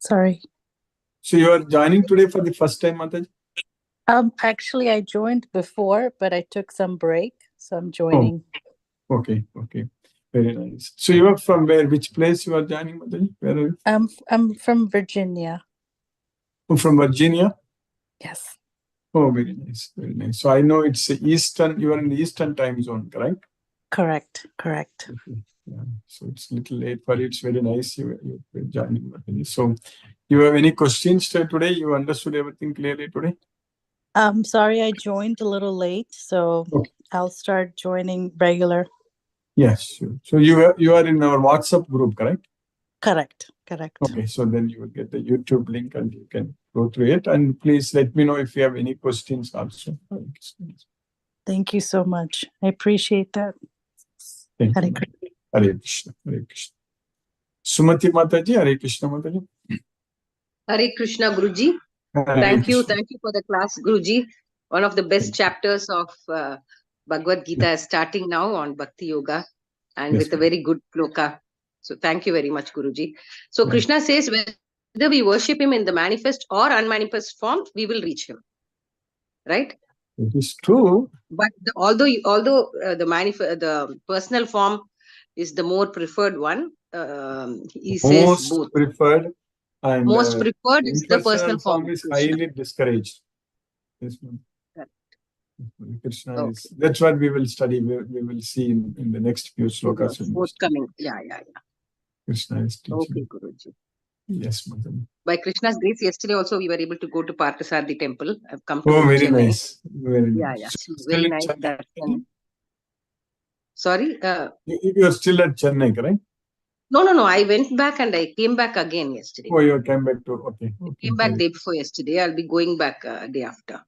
Sorry. So you are joining today for the first time, Mataji? Actually, I joined before, but I took some break, so I'm joining. Oh, okay. Very nice. So you are from where? Which place you are joining, Mataji? Where are you? I'm from Virginia. From Virginia? Yes. Oh, very nice. Very nice. So I know it's Eastern, you are in the Eastern time zone, correct? Correct. Okay. Yeah. So it's a little late for you. It's very nice you're joining, Mataji. So you have any questions today? You understood everything clearly today? Sorry, I joined a little late, so Okay. I'll start joining regular. Yes, sure. So you are in our WhatsApp group, correct? Correct. Okay, so then you will get the YouTube link and you can go through it. And please let me know if you have any questions also. Thank you so much. I appreciate that. Thank Hare you. Krishna. Hare Krishna. Hare Krishna. Sumati Mataji, Hare Krishna Mataji. Hare Krishna, Guruji. Hare Thank you Krishna. for the class, Guruji. One of the best chapters of Bhagavad Gita is starting now on Bhakti Yoga and Yes, with a very good shloka. So thank you very much, Guruji. So Yeah. Krishna says, whether we worship him in the manifest or unmanifest form, we will reach him. Right? It is true. But although the personal form is the more preferred one, he says Most both. preferred and Most preferred is the impersonal personal form form of is Krishna. highly discouraged. Yes, ma'am. Correct. Krishna Okay. is, that's what we will study. We will see in the next few slokas. Forthcoming. Yeah. Krishna is teaching. Okay, Guruji. Yes, madam. By Krishna's grace, yesterday also we were able to go to Parthasarathi temple. I've come to Oh, very Chennai. nice. Very nice. Yeah. So Very still in nice. Chennai? Sorry? You are still at Chennai, correct? No. I went back and I came back again yesterday. Oh, you came back to, okay. Came back day before yesterday. I'll be going back day after.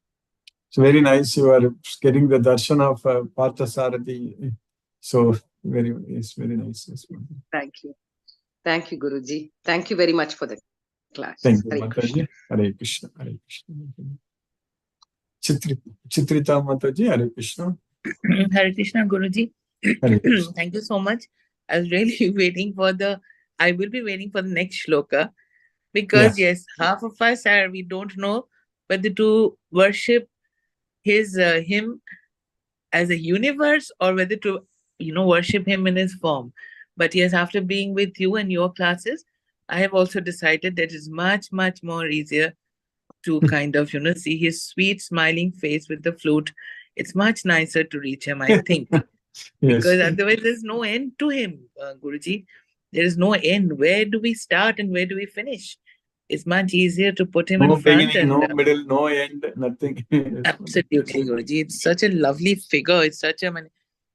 So very nice. You are getting the darshan of Parthasarathi. So very nice. Yes, madam. Thank you. Thank you, Guruji. Thank you very much for the class. Thank you, Hare Krishna. Mataji. Hare Krishna. Hare Krishna. Chitrita Mataji. Hare Krishna. Hare Krishna, Guruji. Hare Krishna. Thank you so much. I was really I will be waiting for the next shloka because yes, half of us we don't know whether to worship him as a universe or whether to, worship him in his form. But yes, after being with you and your classes, I have also decided that it's much, much more easier to kind of, see his sweet smiling face with the flute. It's much nicer to reach him, I think, Yes. because otherwise there's no end to him, Guruji. There is no end. Where do we start and where do we finish? It's much easier to put him in No front beginning, and no middle, no end, nothing. Yes, absolutely, Guruji. It's such a lovely figure. It's such a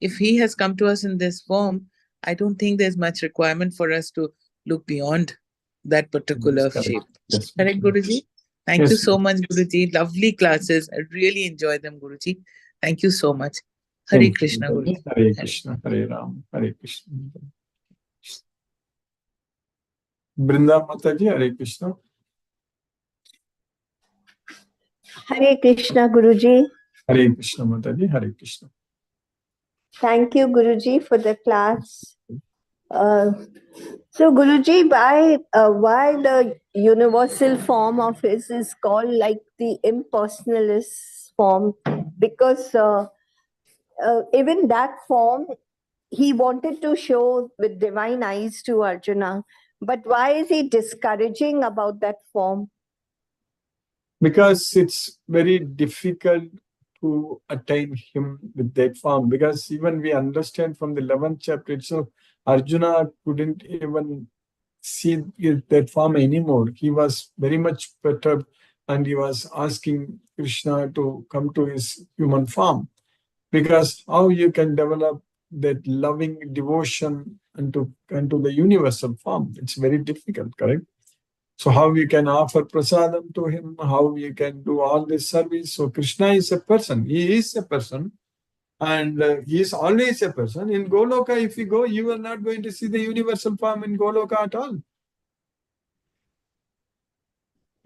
if he has come to us in this form, I don't think there's much requirement for us to look beyond that particular correct. shape. Yes, Correct, Guruji? Thank you Yes. so much, Guruji. Lovely classes. I really enjoy them, Guruji. Thank you so much. Hare Thank you, Krishna, Mataji. Guruji. Hare Krishna, Hare Ram, Hare Krishna. Brinda Mataji, Hare Krishna. Hare Krishna, Guruji. Hare Krishna, Mataji, Hare Krishna. Thank you, Guruji, for the class. So, Guruji, why the universal form of his is called like the impersonalist form? Because even that form, he wanted to show with divine eyes to Arjuna. But why is he discouraging about that form? Because it's very difficult to attain him with that form. Because even we understand from the 11th chapter itself, Arjuna couldn't even see that form anymore. He was very much perturbed and he was asking Krishna to come to his human form. Because how you can develop that loving devotion into the universal form? It's very difficult, correct? So how you can offer prasadam to him, how you can do all this service. So Krishna is a person. He is a person. And he is always a person. In Goloka, if you go, you are not going to see the universal form in Goloka at all.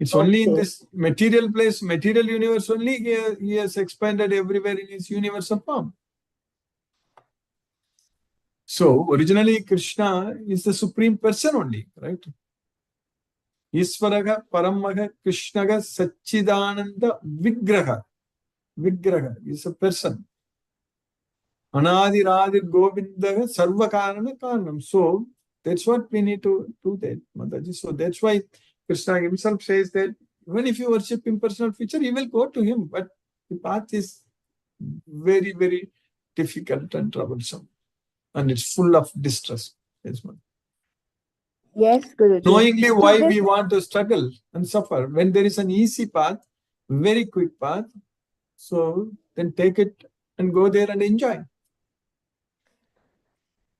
It's only in this material place, material universe only, he has expanded everywhere in his universal form. So originally Krishna is the supreme person only, right? Isvaraga Paramaga Krishnaga Satchidananda Vigraha. Vigraha is a person. Anadi Radhi Govindaga Sarvakarana Karanam. So that's what we need to do that, Mataji. So that's why Krishna himself says that even if you worship impersonal feature, you will go to him. But the path is very, very difficult and troublesome. And it's full of distress. Yes, Mataji. Yes, Guruji. Knowingly why we want to struggle and suffer. When there is an easy path, very quick path, so then take it and go there and enjoy.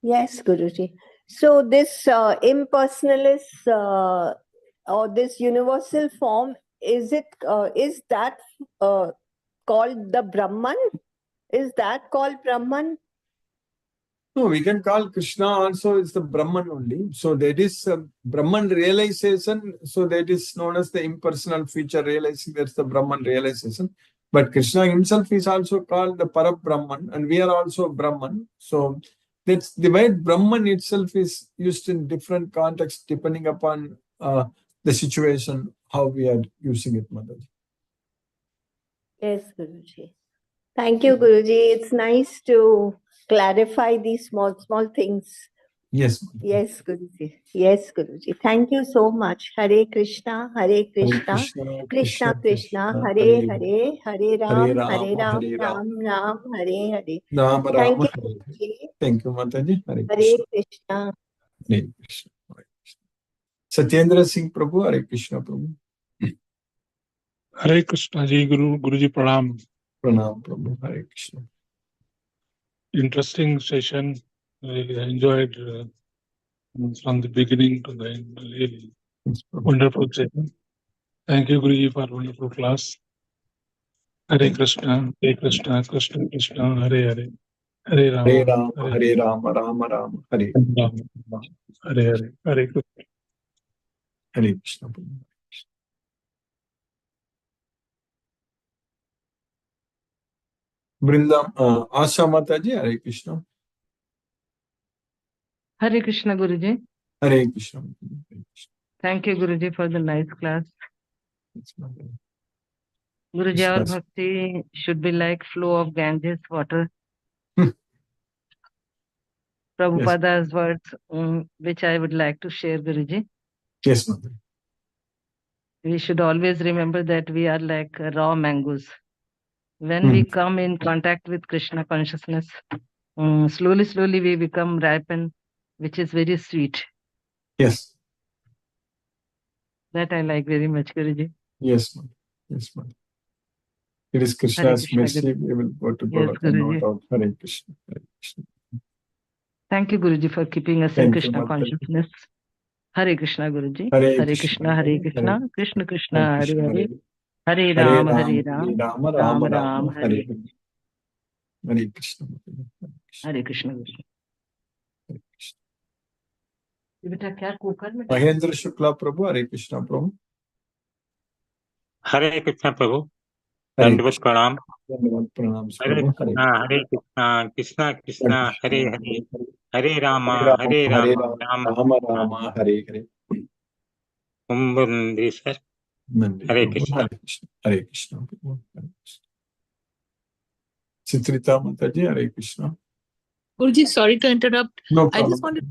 Yes, Guruji. So this impersonalist or this universal form, is that called the Brahman? Is that called Brahman? No, we can call Krishna also is the Brahman only. So that is Brahman realization. So that is known as the impersonal feature realizing. That's the Brahman realization. But Krishna himself is also called the Parabrahman, and we are also Brahman. So that's the word Brahman itself is used in different contexts depending upon the situation, how we are using it, Mataji. Yes, Guruji. Thank you, Guruji. It's nice to clarify these small things. Yes. Yes, Guruji. Yes, Guruji. Thank you so much. Hare Krishna, Hare Krishna, Krishna, Krishna Krishna, Krishna, Hare Hare, Hare Ram, Hare Ram, Hare Ram, Hare Ram. Ram Ram, Hare Hare. Ram, Thank Ram, you, Hare. Guruji. Thank you, Mataji. Hare Hare Krishna. Krishna. Hare Krishna. Hare Krishna. Satyendra Singh Prabhu, Hare Krishna Prabhu. Hare Krishna Ji, Guruji Pranam. Pranam Prabhu, Hare Krishna. Interesting session. I enjoyed from the beginning to the end. Really Yes, Prabhu. wonderful session. Thank you, Guruji, for wonderful class. Hare Krishna, Krishna Krishna, Hare Hare, Hare Rama, Hare Ram, Hare Ram, Ram Ram, Hare. Rama, Hare Hare, Hare Krishna. Hare Krishna Prabhu. Vrindam, Asha Mataji, Hare Krishna. Hare Krishna, Guruji. Hare Krishna. Hare Krishna. Thank you, Guruji, for the nice class. Yes, Mataji. Guruji, our Yes. bhakti should be like flow of Ganges water. Hmm. Prabhupada's words, which I would like to share, Guruji. Yes, Mother. We should always remember that we are like raw mangoes. When we come in contact with Krishna consciousness, slowly we become ripen, which is very sweet. Yes. That I like very much, Guruji. Yes, Mother. Yes, Mother. It is Hare Krishna's Krishna, mercy. Guruji. We will go to Yes, Goloka, no Guruji. doubt. Hare Krishna. Hare Krishna. Thank you, Guruji, for keeping us in Thank you, Krishna Mother. consciousness. Hare Krishna, Guruji. Hare Hare Krishna. Krishna, Hare Hare Krishna, Krishna Krishna, Hare Hare Krishna. Hare, Hare Hare Ram, Ram, Hare Hare Ram, Rama, Ram Rama Ram, Rama, Hare Hare Hare. Hare. Hare Krishna. Hare Krishna. Hare Krishna, Guruji. Hare Krishna. ये बेटा क्या cooker में Mahendra Shukla Prabhu, Hare Krishna Prabhu. Hare Krishna Prabhu Hare दंडवत Krishna. प्रणाम Dhanyavad pranams Hare Prabhu. Krishna Krishna Krishna Hare Hare Hare Rama Hare Rama, Ram Rama Rama, Hare Hare. कुंभे sir Nandi Hare Prabhu. Krishna Hare Krishna. Hare Krishna Prabhu. Hare Krishna. Chitrita Mataji, Hare Krishna. Guruji, sorry to interrupt. No I just problem.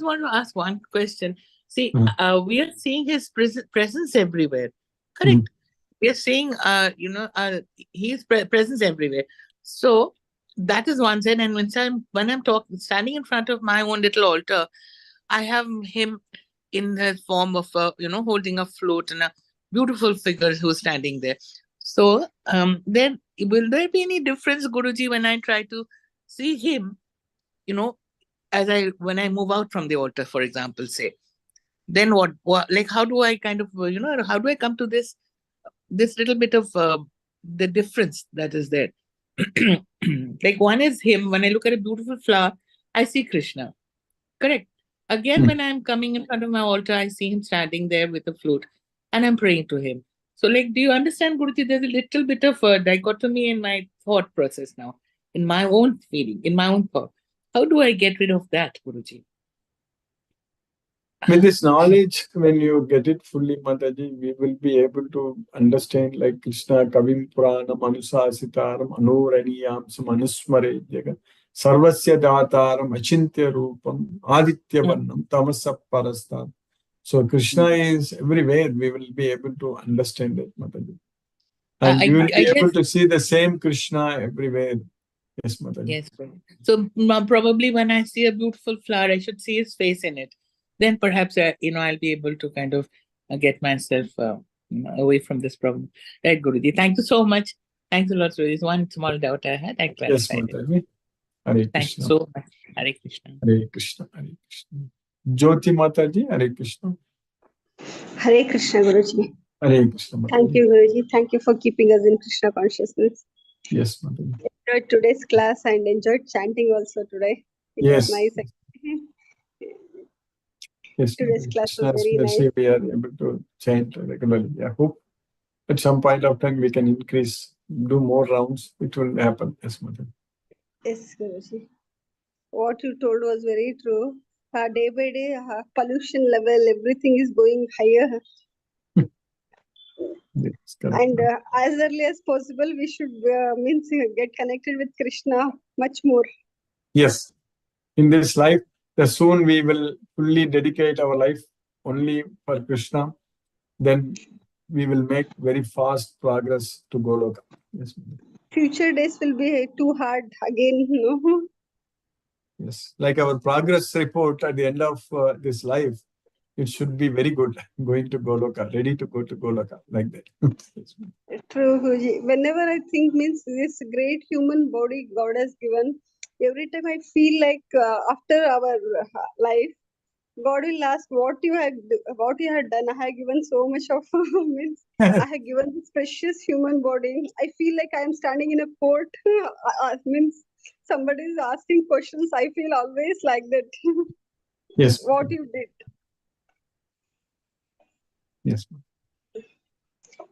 wanted to ask one question. See, Mhm. we are seeing his presence everywhere. Correct. We are seeing, his presence everywhere. So that is one side. And when I'm standing in front of my own little altar, I have him in the form of holding a float and a beautiful figure who's standing there. So then will there be any difference, Guruji, when I try to see him, when I move out from the altar, for example, say, then what like how do I kind of how do I come to this little bit of the difference that is there? Like one is him. When I look at a beautiful flower, I see Krishna. Correct. Again, when I'm coming in front of my altar, I see him standing there with a flute and I'm praying to him. So, like, do you understand, Guruji? There's a little bit of a dichotomy in my thought process now, in my own feeling, in my own thought. How do I get rid of that, Guruji? With this knowledge, when you get it fully, Mataji, we will be able to understand like Krishna Kavim Puranam Anusasitaram Anuraniyam Manusmare Jaga Sarvasya Dataram Achintya Rupam Aditya Varnam Tamasa Parastam. So Krishna is everywhere. We will be able to understand it, Mataji. And we will be able to see the same Krishna everywhere. Yes, Mataji. Yes, so probably when I see a beautiful flower, I should see his face in it. Then perhaps I'll be able to kind of get myself away from this problem. Right, Guruji. Thank you so much. Thanks a lot, Guruji. One small doubt I had. I Yes, clarified it. Mataji. Hare Thank you Krishna. so much. Hare Krishna. Hare Krishna. Hare Krishna. Jyoti Mataji, Hare Krishna. Hare Krishna, Guruji. Hare Krishna. Mataji. Thank you, Guruji. Thank you for keeping us in Krishna consciousness. Yes, Mataji. Enjoyed today's class and enjoyed chanting also today. It was nice. Yes, Today's class was Krishna's very mercy, nice. we are able to chant regularly. I hope at some point of time we can increase, do more rounds. It will happen. Yes, Mataji. Yes, Guruji. What you told was very true. Day by day, pollution level, everything is going higher. Yes, correct. And as early as possible, we should get connected with Krishna much more. Yes, in this life, the soon we will fully dedicate our life only for Krishna, then we will make very fast progress to Goloka. Yes, Mataji. Future days will be too hard again, no? Yes, like our progress report at the end of this life, it should be very good. Going to Goloka, ready to go to Goloka, like that. True, Guruji. Whenever I think means this great human body God has given, every time I feel like after our life, God will ask what you had done. I have given so much of means I have given this precious human body. I feel like I am standing in a court. Means somebody is asking questions. I feel always like that. Yes. What you did. Yes.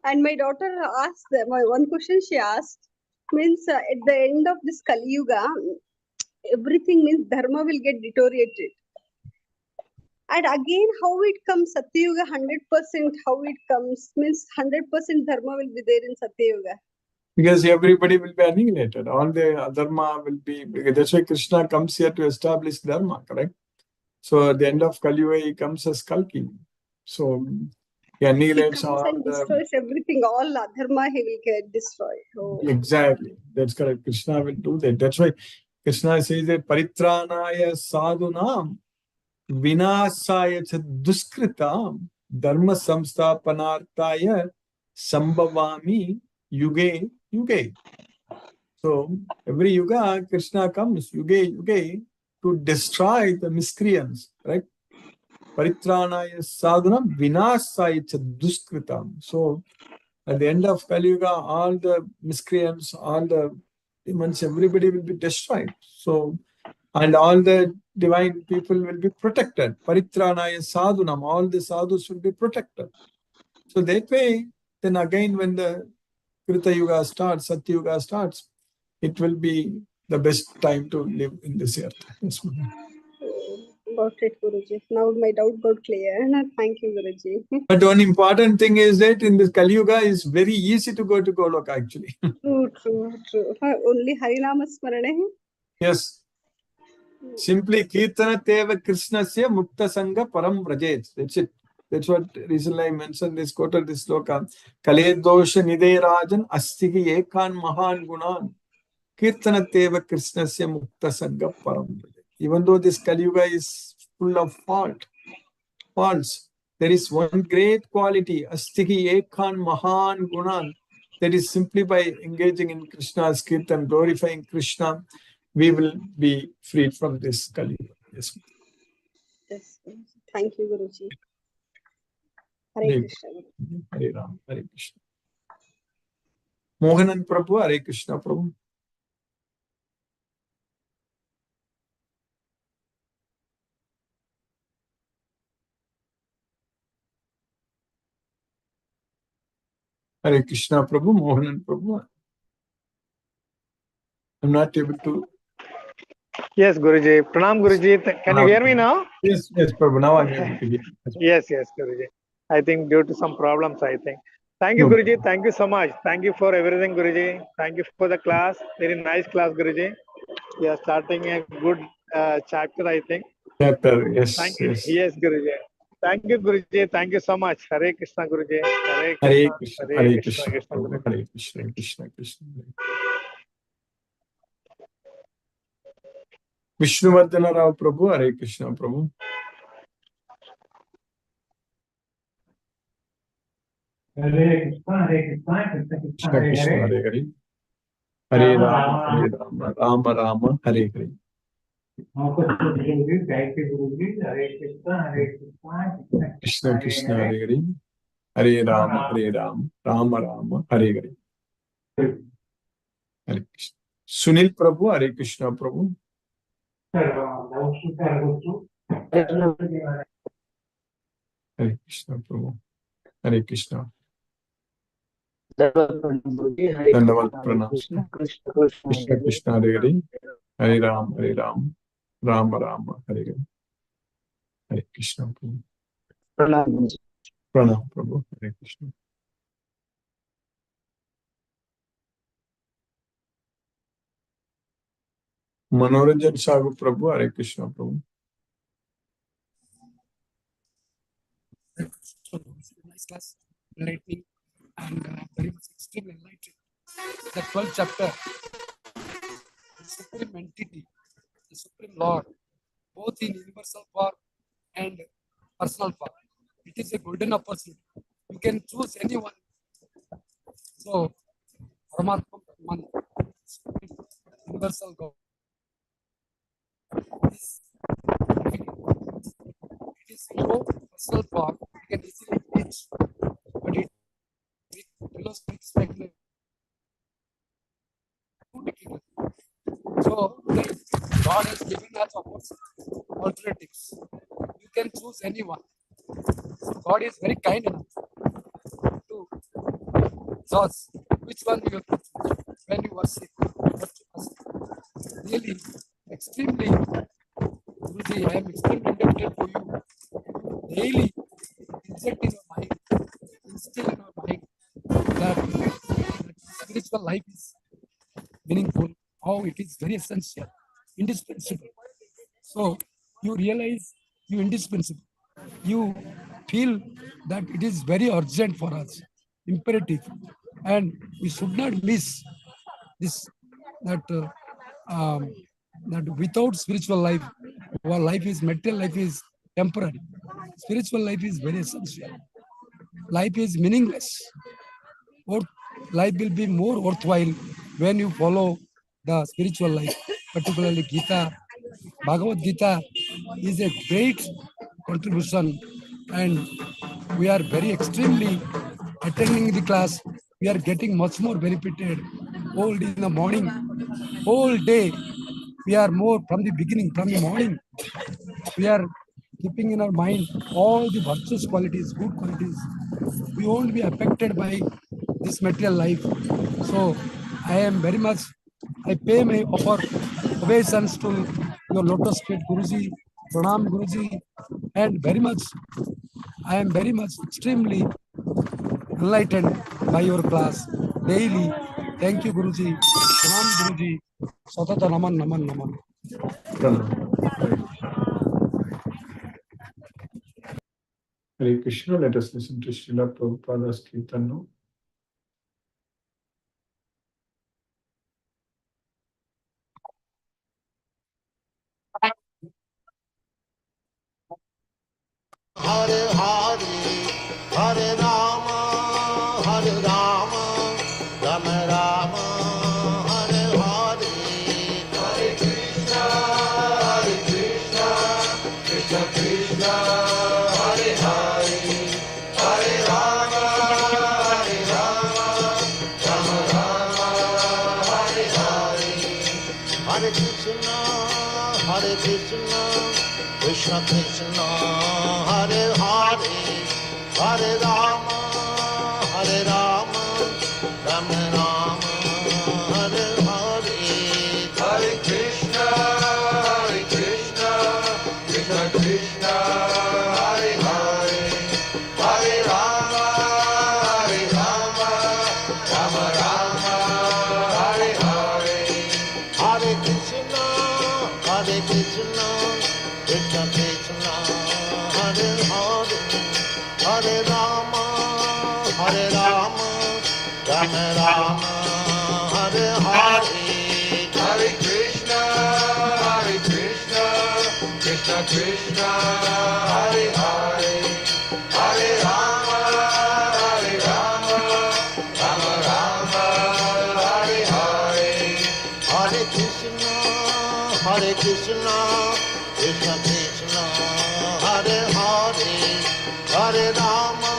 And my daughter asked one question. She asked means at the end of this Kali Yuga, everything means dharma will get deteriorated. And again, how it comes Satyuga 100%, how it comes means 100% dharma will be there in Satyuga. Because everybody will be annihilated. All the dharma will be. That's why Krishna comes here to establish dharma, correct? So at the end of Kali Yuga, he comes as Kalki. So he He annihilates comes all and the. destroys everything, all adharma he will get destroyed. Oh. Exactly. That's correct. Krishna will do that. That's why Krishna says that paritranaya sadhunam vinasaya cha duskritam dharma samsthapanartaya sambhavami yuge yuge. So every yuga, Krishna comes yuge yuge to destroy the miscreants, right? Paritranaya sadhanam vinasaya cha duskritam. So at the end of Kali Yuga, all the miscreants, all the demons, everybody will be destroyed. So, and all the divine people will be protected. Paritranaya sadhunam, all the sadhus will be protected. So that way, then again when the Krita Yuga starts, Satya Yuga starts, it will be the best time to live in this earth. Yes, ma'am. Got it, Guruji. Now my doubt got clear. Thank you, Guruji. But one important thing is that in this Kali Yuga, it's very easy to go to Goloka actually. True. Only Harinama Smarane. Yes. Simply Kirtana Teva Krishnasya Mukta Sangha Param Vrajet. That's it. That's what recently I mentioned this quoted this sloka. Kale dosha nide rajan astigi ekan mahan gunan. Kirtana Teva Krishnasya Mukta Sangha Param Vrajet. Even though this Kali Yuga is full of faults, there is one great quality, astigi ekan mahan gunan. That is simply by engaging in Krishna's Kirtan, glorifying Krishna, we will be freed from this Kali Yuga. Yes. Yes. Thank you, Guruji. Hare Hare Krishna. Hare Ram, Hare Krishna. Mohanan Prabhu, Hare Krishna Prabhu. Hare Krishna Prabhu, Mohanan Prabhu. I'm not able to. Yes, Guruji. Pranam, Guruji. Can you hear me now? Yes, Prabhu. Now I'm able to hear. Yes, Guruji. I think due to some problems, I think. Thank you, No. Guruji. Thank you so much. Thank you for everything, Guruji. Thank you for the class. Very nice class, Guruji. We are starting a good chapter, I think. Chapter, yes. Yes, Guruji. Thank you, Guruji. Thank you so much. Hare Krishna, Guruji. Hare Hare Krishna. Krishna, Hare Hare Krishna, Krishna Krishna, Prabhu, Guruji. Hare Krishna, Krishna Krishna. Vishnuvardhana Rao Prabhu, Hare Krishna Prabhu. Hare Krishna, Krishna Krishna, Krishna Hare Krishna, Hare. Hare Hare. Hare Rama, Hare Rama, Rama Rama, Hare Hare. Thank you, Guruji. Hare Krishna, Krishna Krishna Krishna, Krishna, Hare Hare Hare. Hare Rama, Hare Rama, Rama Rama, Hare Hare. Hare. Hare Krishna. Sunil Prabhu, Hare Krishna Prabhu. Hare Krishna Prabhu. Hare Krishna. Dandavat Pranam. Krishna Krishna, Hare Hare. Hare Ram, Hare Ram, Rama Rama, Hare Hare. Hare Krishna Prabhu. Pranam Prabhu. Hare Krishna. Manoranjan Sagu Prabhu, Hare Krishna Prabhu. Nice class, enlightening and very much extremely enlightening. The 12th chapter, the Supreme Entity, the Supreme Lord, both in universal form and personal form. It is a golden opportunity. You can choose anyone. So, Paramatma Brahman, universal God. It is no personal form. You can easily teach, but it philosophic speculation. So, God has given us alternatives. You can choose anyone. So God is very kind enough to choose which one you have to choose when you worship. Really, extremely, Guruji, I am extremely indebted to you. Daily, inject in your mind, instill in your mind that spiritual life is meaningful, how it is very essential, indispensable. So you realize you indispensable. You feel that it is very urgent for us, imperative, and we should not miss this, that that without spiritual life, our life is, material life is temporary. Spiritual life is very essential. Life is meaningless. Life will be more worthwhile when you follow the spiritual life, particularly Gita. Bhagavad Gita is a great contribution, and we are very extremely attending the class. We are getting much more benefited. Whole day in the morning, whole day, we are more from the beginning, from the morning. We are keeping in our mind all the virtuous qualities, good qualities. We won't be affected by this material life. So I am very much, I pay my obeisance to your lotus feet, Guruji, Pranam Guruji, and very much, I am very much extremely enlightened by your class daily. Thank you, Guruji. Pranam Guruji. Satata Naman Naman Naman. Hare Krishna. Let us listen to Srila Prabhupada's Kirtan now. Hare Hare, Hare Rama, Rama Rama, Hare Hare, Hare Krishna, Krishna Krishna, Hare Hare, Hare Rama, Rama Rama, Hare Hare, Hare Krishna, Krishna Krishna, Hare Hare, Hare Rama, Rama Rama, Hare Hare, Hare Krishna, Krishna Krishna, Hare Hare, Hare Rama, Rama Rama, Hare Hare, Hare Krishna, Krishna Krishna, Hare Hare, Hare Rama, Rama Rama, Hare Hare, Hare Krishna, Krishna Krishna, Hare Hare, Hare Rama, Rama Rama, Hare Hare, Hare Krishna, Krishna Krishna, Hare Hare, Hare Rama,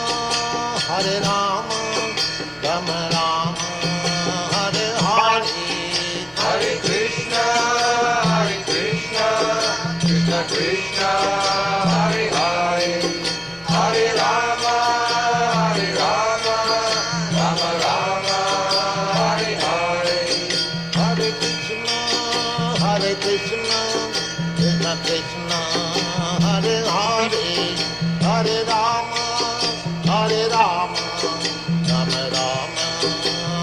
Rama Rama, Hare Hare, Hare Krishna, Krishna Krishna, Hare Hare, Hare Rama, Rama Rama, Hare Hare, Hare Krishna, Krishna Krishna, Hare Hare, Hare Rama, Rama Rama,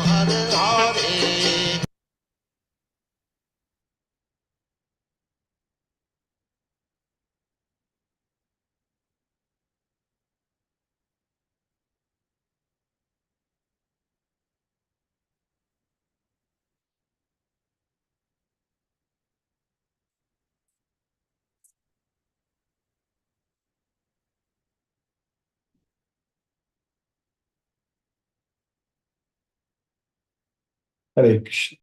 Hare Hare. Hare Krishna.